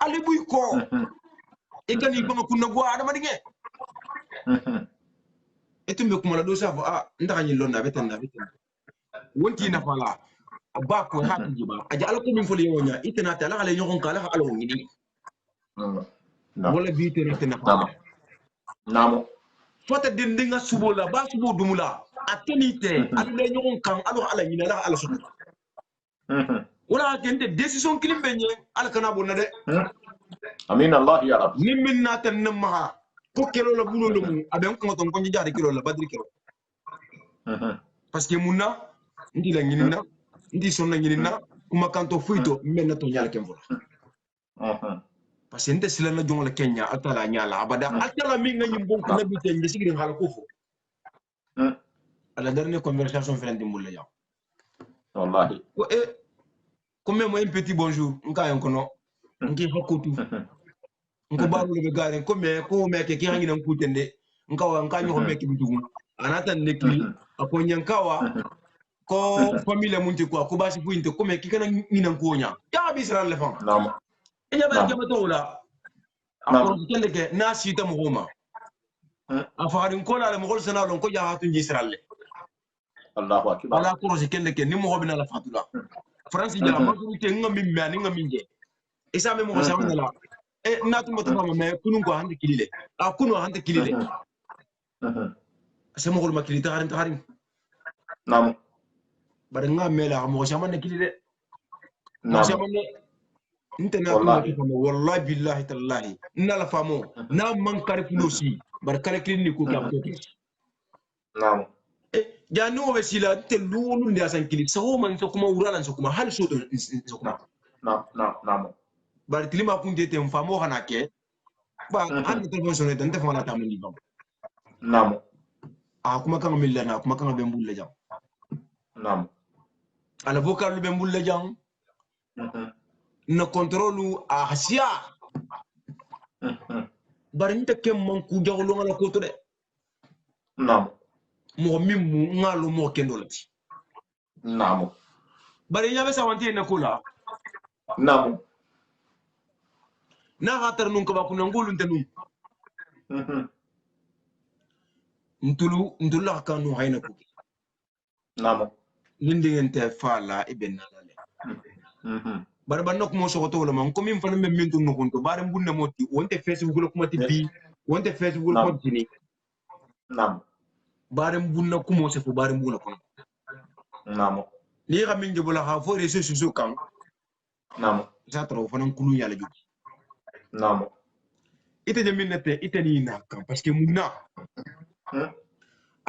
ali buy ko e kan yi ko kunna go adama dige etumbe kuma la do sa ndaka nyi lonna betan wonti na fala ba ko ha jiba aja alko min foli yonya itena ta la ale nyon kala alo ngini wala bi tere tena fala namo fota dindinga subola ba subo dumula atenite alu le nyon kan alo ala ngina la ala sunu wala kende décision kilim benye ala kana bonna de amin allah ya rab ni minna tan namma ko kelo la bulo mu aben ko ton ko jaari kilo la badri kilo parce que munna ndi la nginina ndi sonna nginina kuma kanto fuito menna to nyala ken vola parce que nte silana jonga la kenya atala nyala abada atala mi nga nyimbo ko nabi te ngi sigiri hala ko fo ala dernière conversation felandi mulla ya wallahi ko comme moi un petit bonjour nka yon kono nki hakutu nko baru le gare ko me ke ki hangina nkutende nka nyo me ke bitugu anata nekli akonya nkawa ko famille munti ko basi fuinte ko me ki kana ngina nkonya ya bisran le fam namo enya ba jama tola akoro kende ke nasi ta muhuma afarin ko la mo gol sanalo ko ja hatu jisralle Allahu akbar ala koro kende ke ni mo hobina la fatula France jala makuru te ngami mani ngami nje isa me mo samu la natu mo tama me kunun ko hande kilile kunu hande kilile ase mo gol makilita harin namo bare ngam mela mo samu ne kilile ما شاء الله انت ناكل والله بالله تالله نلا فامو نام من كاري فلوسي بركالك لي كو كام نعم جانو وسيله تلولو ندي اسان كلي سو من سكما ورالان سكما هل سو سكما نعم بارتلي ما كنت تم فامو هناك با ان تلفون سونيت انت فما تعمل بام نعم كما كان ملنا كما كان بمبول لجام نعم على فوكال بمبول لجام na contrôle a hasia bari nta kem man ku jawlo ngala ko to de nam mo mimmu ngalo mo kendo lati nam bari nyabe sawanti na kula nam na hatar nun ko ba ku ngulu ntanu ntulu la kanu hayna ku nam nindi ngente fala iben na dale bari ban nok mo so to wala man ko min fana men mintu no konto bare mbunne moti wonte Facebook lo kuma tibi wonte Facebook ko dini nam bare mbunna ko mo se fu bare mbuna kono nam ni ga min jobula ha fo réseaux sociaux kan nam sa tro fana kulu yalla ju nam ite je minete ite ni na kan parce que munna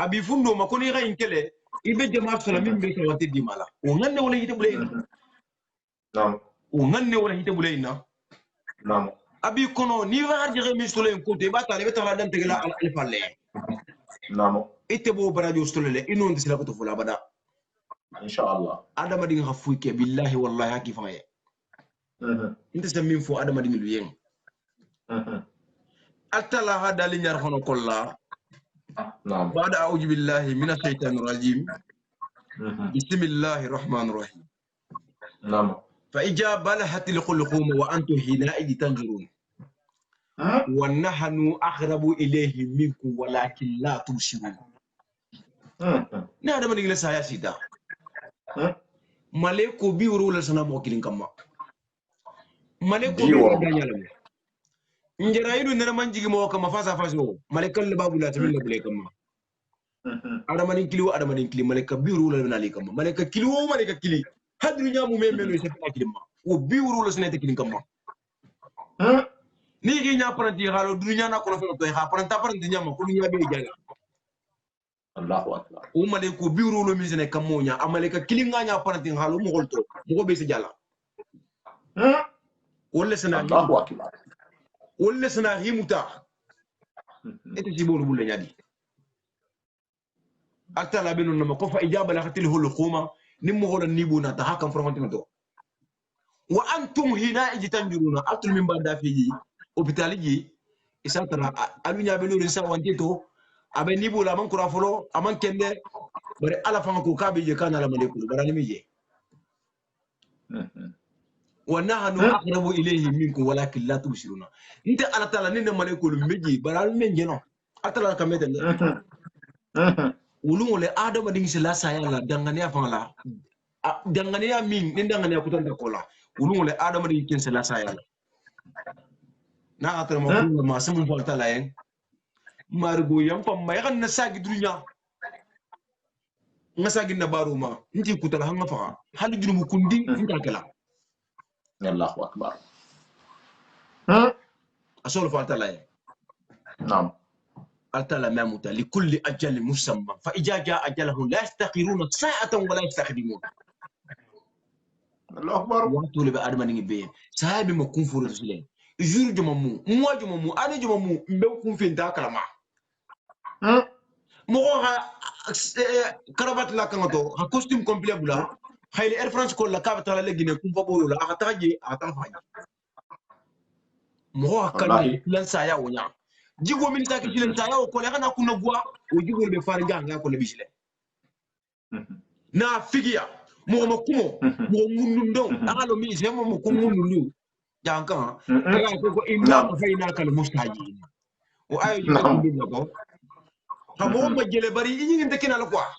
abi fundo ma ko ni ga inkele ibe jama sala min be sawati di mala o nganne wala ite bulay nam o nganne wala ite bulay na nam abi kono ni va harje mi solo en côté ba tale be tala dan tegela al falle nam ite bo barajo stolele ino ndisila ko to fula bada inshallah adama di nga fuike billahi wallahi hakifaye inte sa min fo adama di milu yen atala hada li nyar hono kolla نعم بعد أعوذ بالله من الشيطان الرجيم بسم الله الرحمن الرحيم نعم فإذا بلحت الحلقوم وأنتم حينئذ تنظرون ونحن أقرب إليه منكم ولكن لا تبصرون نهار من إنجلس هيا سيدا مالكو بيورو لسنا موكلين كما مالكو بيورو دانيالم njera yidu nana manjigi mo kama fasa faso malekal babu la tamil bule kama adamanin kili maleka biuru la nali kama maleka kili o maleka kili hadru nyamu memelo se fa kili ma o biuru la sunete kili kama ni gi nya paranti halo dunya na kono fa to ha paranta paranti nyama ko nya be jala Allahu akbar o maleko biuru lo mi sene kamo nya amaleka kili nga nya paranti halo mo golto mo be se jala wala sana Allahu akbar wala sana himuta ete sibolu bulle nyadi akta la benu nama ko fa ijaba la khatil hul khuma nimmo hola nibuna ta hakam frontino to wa antum hina ijtanjuruna atul min banda fiji hôpital ji isatara alunya belu rin sa wanti to abe nibula man kura folo aman kende bare ala fanga ko kabe je kana la malekul barani mije ونحن أقرب إليه منكم ولكن لا تبصرون أنت على تلا نين مالكول مجي برال من جنو أتلا كميت ولو ولا آدم دين سلا سايا دعانيا فعلا دعانيا مين نين دعانيا كتير دكولا ولو ولا آدم دين كين سلا سايا نا أتلا ما سمون فالتا لاين مارغو يام فما يكن نساق الدنيا نساق النبارو ما أنت كتير هنغ فعلا هل جنو مكندين أنت كلا الله أكبر أصول فالتا لاين نعم أتلا ما مت لكل أجل مسمى فإذا جاء أجلهم لا يستخرون ساعة ولا يستخدمون الله أكبر وقت اللي بأدم نيجي سهاب ما كون فور رسلين يجور جمامو مو جمامو أنا جمامو مبكون في ذاك لما موها كرافات لا كنتو هكوستيم كومبلي بلا هاي الإير فرانس كل كابت على لجنة كم فبولو لا أتاجي أتافاجي موها كان لن سايا ونيا jigo min ta kilen ta yawo ko le kana kuna gwa o jigo be far janga ko le bisile na figiya mo kumo mo mundundo akalo mi se mo ko mundu janka ala ko inna fayna kal mustaji o ayo jigo mundu ko ha mo ma jele bari yi ngi tekina la quoi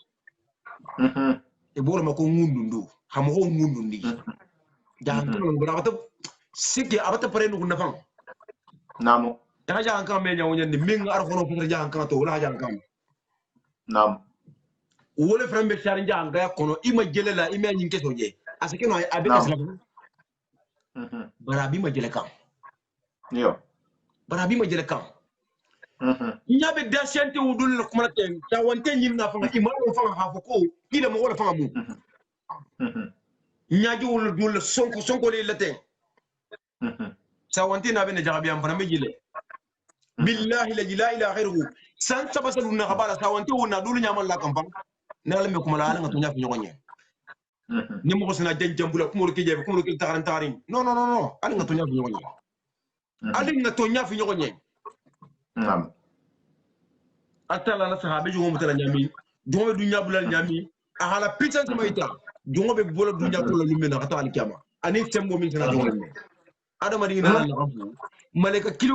e bolo ma ko mundu ha mo mundu ndi janka non bra wata siki abata pare no na fam namo ya jangan kan menya wonyande min ar hono futra jangan kan to wala jangan kan nam wole frambe sar jangan ga kono ima jelela ima nyin keso je asike no abi islam barabi ma jele kan yo barabi ma jele kan nyabe dasiante wudul la kuma ten tawante nyinna fa imaro fa ha ko kila mo wala fa mu nyaji wul dul sonko le laten tawante na be ne jarabi am fa me jile billahi la ilaha ghairuhu san tabasalu na khabala tawante wona dul nyamal la kam fa na la me kuma la nga to nyafi nyogonye ni mo sina janjambula kuma ke jebe kuma ke tarin non ali nga to nyafi nyogonye ali nga to nyafi nyogonye atala la sahabe jongo mutala nyami jongo be dunya bulal nyami ahala pitan sama ita jongo be bola dunya ko la lumena kata al kiyama ani tembo min tana jongo me adama dinga na la rabu malaka kilo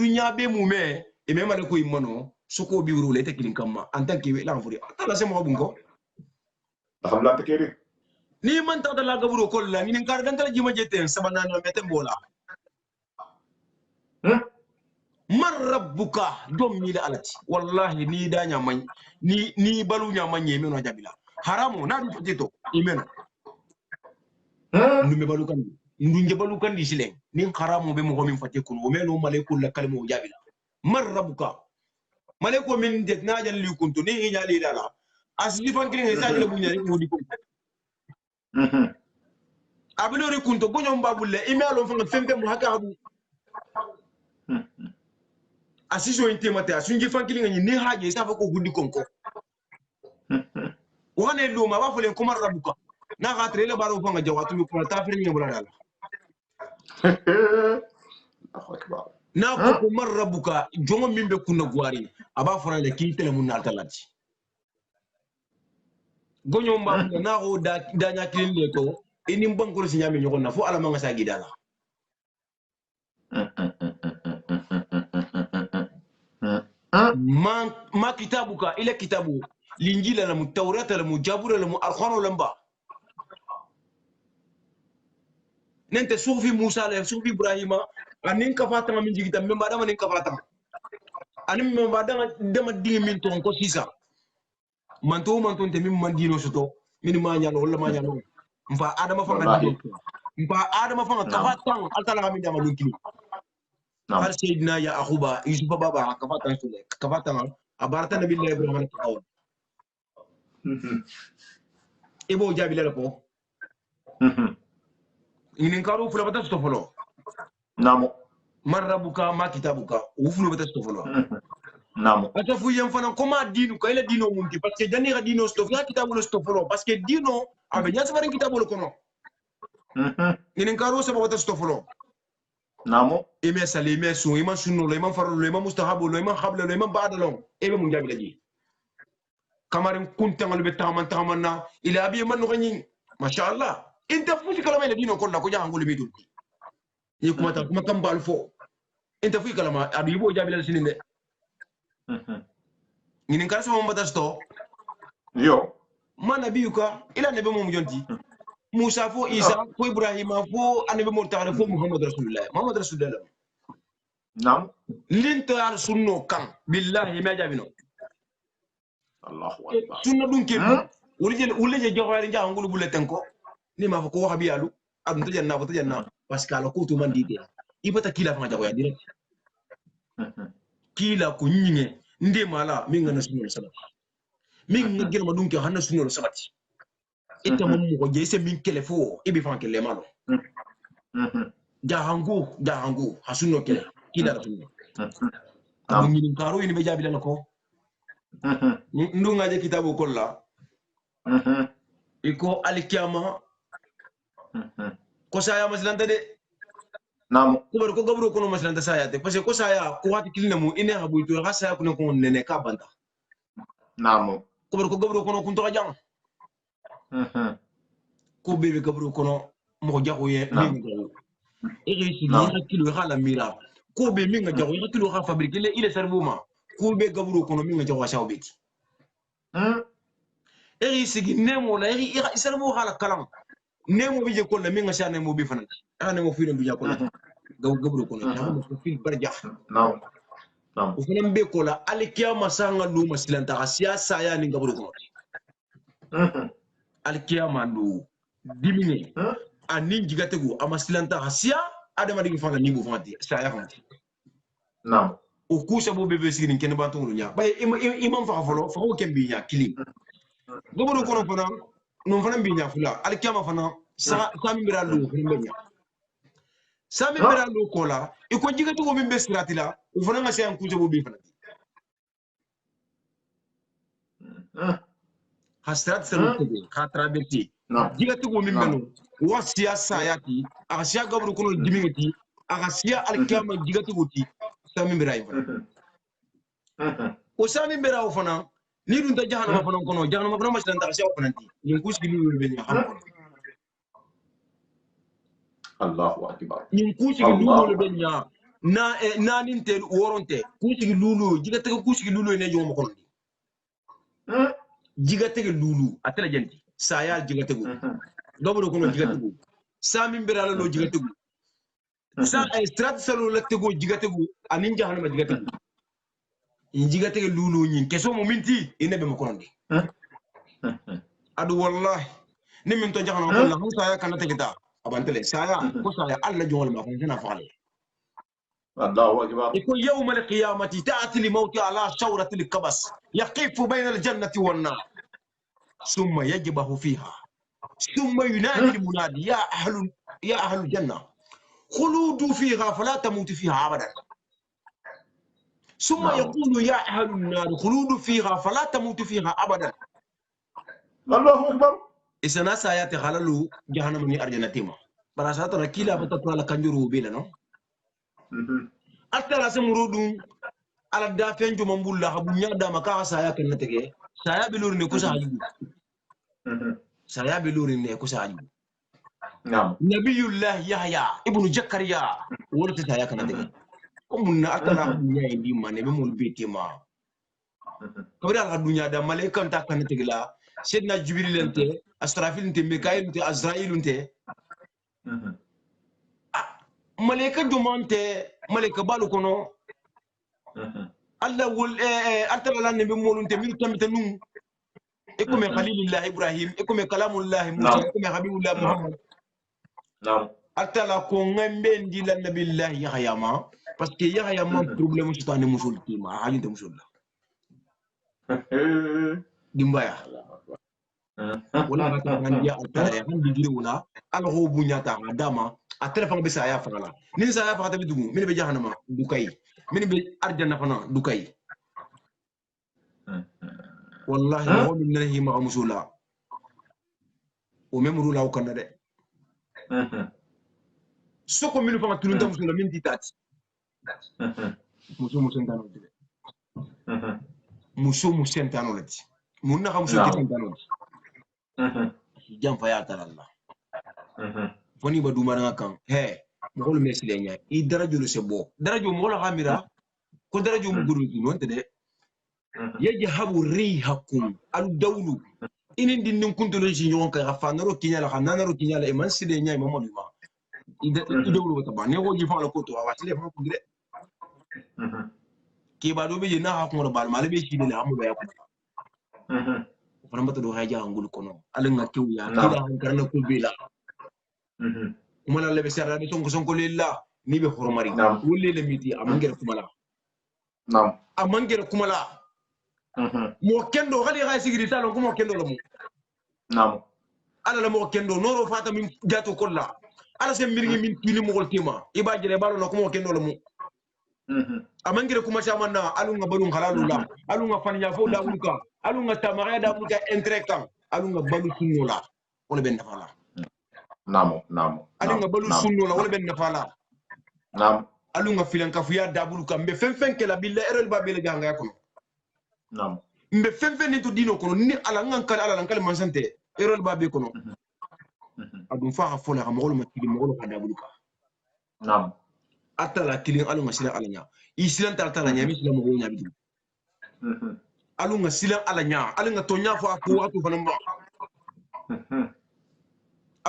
dunya be mume e me malako imano suko bi wuro le te kilin kamma en tant que la furi atala se mo bunko alhamdulillah tekeri ni man ta la gaburo ko la ni kar dan kala jima jeten sabana no meten bola man rabbuka dom mi la alati wallahi ni da nyamay ni balu nyamay yemi no jabila haramu na du petito imeno ndu me balu kan ndu nge balu kan di silen ni haramu be mo ko min fate kun o meno malaikul la kalmo jabila man rabbuka malaiko min det na jan li kuntu ni nyali dala asli fan kini sa le bunya ko di ko abino ri kunto gonyo mbabulle imelo fa fembe mo haka abu asiso inte mate asunji fankili ngani ni haje safa ko guddi konko wane lo ma ba fole ko marabuka na ga trele baro fanga jawatu mi ko ta fere mi bula dala na ko marabuka jongo mimbe kunna gwari aba fona le ki tele mun na talati gonyo mba na go da nya kilin le ko ini mbangoro si nyami nyoko na fo ala manga sa gidala ما كتابك إلى كتابه الإنجيل لم التوراة لم الجابور لم القرآن لم با ننت سوفي موسى له سوفي إبراهيم أنين كفاتنا من جيتا من بعد ما نين كفاتنا أنين من بعد دم الدين من تون كوسيسا mantu te min mandino soto min ma nyalo wala ma nyalo mfa adama fanga dino mfa adama fanga kafatan altala min dama dunkini har sayyidina ya akhuba yusufa baba kafatan sule kafatan abarata nabillahi ibrahim tawon ibo jabila ko inin karu fula bata stofolo namo marabuka ma kitabuka ufulu bata stofolo namo ata fu yem fana koma dinu ko ila dino mumti parce que jani ga dino stof ya kitabu stofolo parce que dino abe nyasa farin kitabu kono inin karu sababa bata stofolo namo ime sali ime su ime sunno lo ime farlo lo ime mustahabu lo ime khabla lo ime badalo ebe mun jabi laji kamarin kuntangal be tamanna ila abi man ngani masha Allah inta fusi kalama ila dino kolla ko jangul be dul ni kuma ta kuma kambal fo inta fusi kalama adu ibo jabi la sininde ngini kar so mbata sto yo man nabiyuka ila nabi mum jonti Musa fo Isa fo Ibrahima fo anabi Murtala fo Muhammad Rasulullah nam linto al sunno kan billahi ma jabino Allahu akbar sunna dun ke wulje joxoyre njangulu buleten ko ni ma fa ko wax bi yalu adun tajanna parce que ala ko to man dite ibata kila fa jagoya direct kila ko nyinge nde mala min ngana sunno sabati min ngel ma dun ke hanna sunno sabati ita mo ko jese min kele fo ibi fan kele malo jahangu hasunno kele kila sunno abu min karo ni be jabi ko ndunga je kitabu kolla iko alikiyama ko saya maslanta de namo ko gabro ko no maslanta saya te parce que ko saya ko wati kilna mu ine habu to ha saya ko ne ko nene ka banta namo ko gabro ko no kun to jang ko bebe gabro ko no mo jago ye min jago e resi ni kilo hala mira ko be min jago ye kilo ha fabrique ile servuma ko be gabro ko no min jago sa obeti e resi gi nemo la e servo hala kalam nemo bi je ko la min sa nemo bi fanan ana mo fi do jakko gabro ko no jago ko fil barja nam o fenen be ko la alkiyama sanga lu masilanta siyasa ya ni gabro ko alkiyama lu dimine anin jigategu amasilanta hasia adama digi fanga nibu fanti saya fanti Naam. O kusa bo bebe sirin ken bantu nya bay imam fa folo fa ko ken binya kilim gobo ko no fana no fana binya fula al kiyama fana sa min bira lu fana binya sa min bira lu kola iko jigategu min be siratila o fana nga sayan kusa bo be fana hasrat selu khatra beti jigategu min menu wa siyasa yati agasiya gabru kono dimingati agasiya al kiyama jigategu ti sami bira ifana o sami bira ofana ni dun ta jahannama fana kono jahannama fana maslan ta agasiya ofana ti ni kuski lu be ni ham kono Allahu akbar ni kuski lu be nya na ninte woronte kuski lulu jigategu kuski lulu ne jomo kono jigategu lulu atela janti saya jigategu gabru kono jigategu sami bira la lo jigategu sa strat salo latego jigategu anin jahannama jigategu jigategu lulu nyin keso mo minti inabe makonde adu wallahi ni min to jahannama ko la saya kan tegita abantele saya ko saya alla jongol ma ko dina faale Allahu akbar iko yawm al-qiyamati ta'ti li mawti ala shawrati al-qabas yaqifu bayna al-jannati wan-nar thumma yajbahu fiha thumma yunadi al-munadi ya ahlu al-jannah خلود فيها فلا تموت فيها أبدا ثم يقول يا أهل النار خلود فيها فلا تموت فيها أبدا الله أكبر إذا ناس آيات خللوا جهنم من أرجنتيما براساتنا كلا بتطلع كنجرو بينا نو أتلا سمرودون على الدافين جو مبولا هبنيا دام كا سايا كنتكي سايا بلور نكوسا أجيب سايا بلور نكوسا أجيب نعم نبي الله يحيى ابن زكريا ولد سايا كنتكي أمنا أتلا هبنيا إندي ما نبي مول بيتي ما كبر على الدنيا دا ملائكة نتا كنتكي لا سيدنا جبريل أنت أسرافيل أنت ميكائيل أنت أزرائيل أنت ملائكة جمان أنت ملائكة بالو كنو الله ول أتلا لا نبي مول أنت ميلو تام تنو إكمل خليل الله إبراهيم إكمل كلام الله موسى إكمل حبيب الله محمد نعم أتلا كونغ بين دي النبي الله يحيى ما بس كي يحيى ما بروبلم شيطان مسؤول كيما حاجة أنت مسؤول دمبايا ولا بتا عندي أتلا عندي جيونا على هو بنياتا داما أتلا فان بس أيا فانا نيسا أيا فاتا بدو من بجهنم دوكاي من بأرجنا فانا دوكاي والله هو من نهي ما مسؤولا وممرو لا وكنا ده سوكو منو فان تلونتا مسؤولا من ديتات مسؤول ده مسؤول تانو لتي منا مسؤول تانو jam fa ya Allah foni ba duma nga kan he mo ko mesile nya I darajo lu sebo darajo mo la hamira ko darajo mo guru non te de yajhabu rihakum al dawlu inin din nin kuntu lo ci nyon ka afanaro kinya la hananaro kinya la man sile nya mamadu ma ida dawlu ba tabane ko ji fa la ko to wa sile fa ko dire ki ba do be na ha ko bal mal be ci de amu ya ko fana do haja ngul kono alinga kiwya kila hankarna ko bila mala lebe serra be sonko lilla ni be hormari wolle le miti amangere kumala nam amangere kumala mo kendo gali ga sigiri talon ko mo kendo lo mo nam ala la mo kendo noro fata min jato kolla ala se mirgi min tini mo goltima iba jere balo no ko mo kendo lo mo amangere kuma chamanna alunga balun halalula alunga fanya fo da ulka alunga tamara da ulka entrekan alunga balu sunnola wala ben nafala namo alunga balu sunnola wala ben nafala nam alunga filan kafuya da ulka mbe fenfen ke la billa erol babele ganga yakono nam mbe fenfen ni to dino kono ni ala ngankal ala ngankal mansante erol babe kono adun fa fola ha mogol makili mogol ka da ulka nam atala kilin alunga sila alanya isilan tala nya mi sila mo nya bidu alunga sila alanya alunga tonya fa ko atu fanamba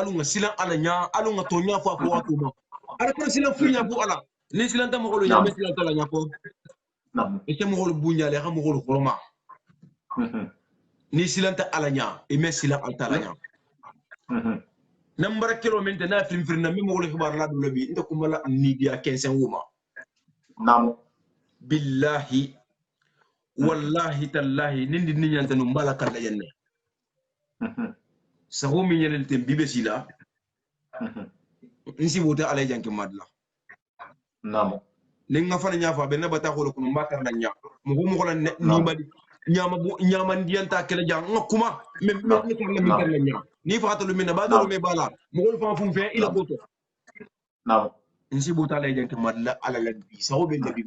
alunga sila alanya alunga tonya fa ko atu ma ala ko sila funya bu ala ni sila ta mo nya mi sila tala nya ko nam ite mo gol bunya le ha mo gol xoroma ni sila ta alanya e me sila al tala nya nambara kilometer na film na mi mo ko xibar la dum bi nda kuma la ni dia 15 wuma namu billahi wallahi tallahi nindi ni nyanta no mbala kala yenne sago mi nyel tem bibe sila nsi bota alay janki madla namu ninga fana nyafa be na bata ko ko mbakar na nya mo ko la ni badi nyama ndianta kala jang ngakuma même ni ko la min kala nya ni fatalu min ba do me bala mo ko fa fum fe ila goto namu nsi bota alay janki madla ala la bi sago be lebi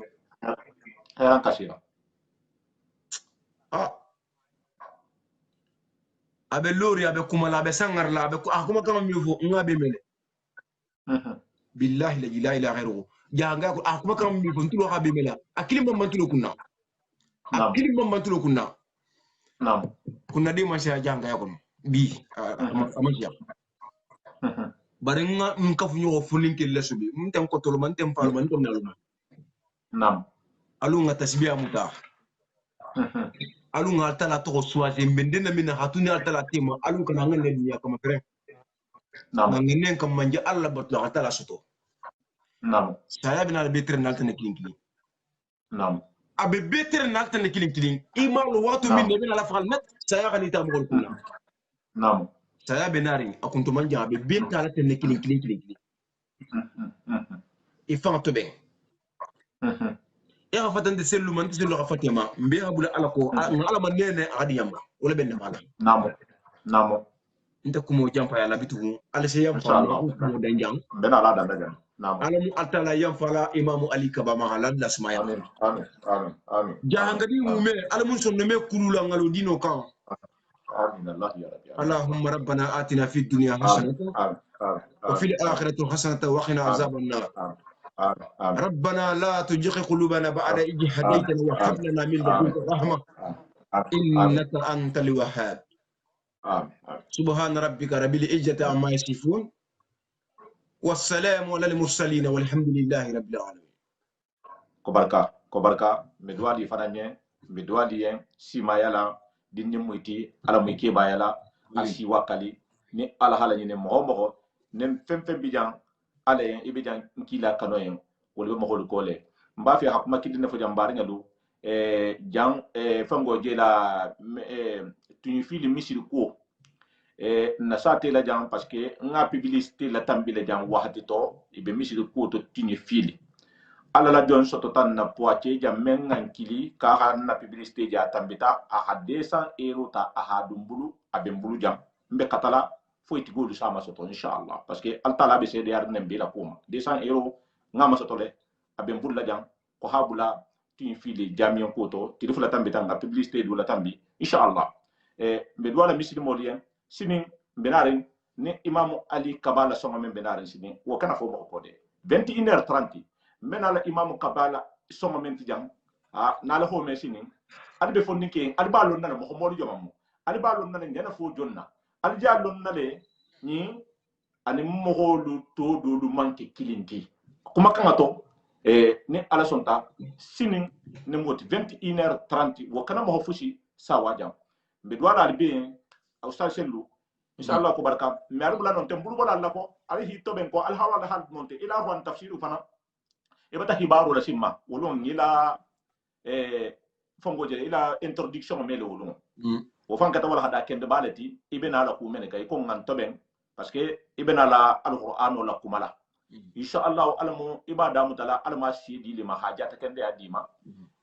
heran kasira abe lori abe kumala abe sangarla abe akuma kama mivo ngabe mele billahi la ilaha illa ghayruhu janga ko akuma kama mivo ntulo habe mela akili mamma ntulo kunna akili mamma ntulo kunna nam kunna de ma sha janga ya kono bi amajiya barenga nkafu nyo funin ke lesubi mtem ko tolo man tem falo man tom naluma nam alu nga tasbiya muta alu nga altala to suwaje mbendena mina hatuni altala tema alu kana ngane dunya kama pere nam ngane kam manje alla batlo altala soto nam saya bina betre naltane klinkli nam abe betre naltane klinkli imalo watu min ne bina la fal net saya kan ita mo kunna nam saya benari akunto manje abe betre naltane klinkli ifan to ben ya fatan de selu man selu fatima mbe abula ala ko ala man nene adi yamba wala ben mala namo nta kumo jampa ya labitu ala se yam fa mo danjang ben ala danjang namo ala mu atala yam fala imam ali kabama ala lasmaya amin amin jahangadi mume ala mun sonno me kulula ngalo dino kan amin allah ya rabbi allahumma rabbana atina fid dunya hasanatan wa fil akhirati hasanatan wa qina azaban nar ربنا لا تزغ قلوبنا بعد إذ هديتنا وهب لنا من لدنك رحمة إنك أنت الوهاب سبحان ربك رب العزة عما يصفون والسلام على المرسلين والحمد لله رب العالمين كبركا مدوالي فرانيه مدوالي سيما يلا دين مويتي على مويكي بايلا أشي وكالي ني على حالا ني مغو نم فم بيجان ale ibijan kila kanoyen wala mo hol kole mba fi hakuma kidina fo jambari ngalu jang fango jela tuni fili misiri ko na sate la jang parce que nga publicité la tambile jang wahati to ibe misiri ko to tuni fili ala la jon soto tan na poache jam men ngankili ka na publicité ja tambita a 200 € ta a dumbulu abembulu jam mbe katala faut que tu sama soto inshallah parce que altala be cede yar nembe la kuma 200 € ngama soto le abem bulla jang ko habula tin fili jamion koto ti defula tambi tanga publicité do la tambi inshallah be do la misli molien sinin benarin ne imam ali kabala songa men benarin sinin wo kana fo ko de 21h30 menala imam kabala songa men ti jang na la ho me sinin albe fonnike alba lon na mo modi jomam alba lon na ngena fo jonna aljalon nale ni ani mogolu to do manke kilinti kuma kan to ni ala sonta sinin ne moti 21h30 wo kana mo fushi sawa jam be dwala albe au sa selu inshallah ko barka mer bula non tem bulu bala ko ali hito ben ko al hawla hal monte ila wan tafsiru fana e bata hibaru la simma wolon ila fongo je ila introduction mele wolon wo fan kata wala hada kende baleti ibena la ku mene kay ko ngan toben parce que ibena la alquran la kumala inshallah alamu ibada mutala alma sidi lima hajata kende adima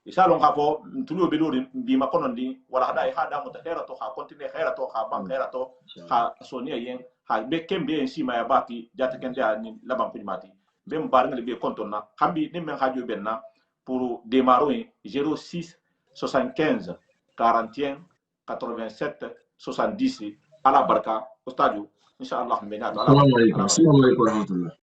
inshallah ngafo mtulo be dori bima konondi wala hada mutahera to ha continue khaira to ha ban khaira to ha sonia yen ha be kembe en sima ya bati jata kende ani laban kunimati be mbar ngal be kontonna hambi nimen hajo benna pour démarrer 06 75 41 87 70 ala barka ustaju inshallah mbena ala. Assalamu alaikum warahmatullahi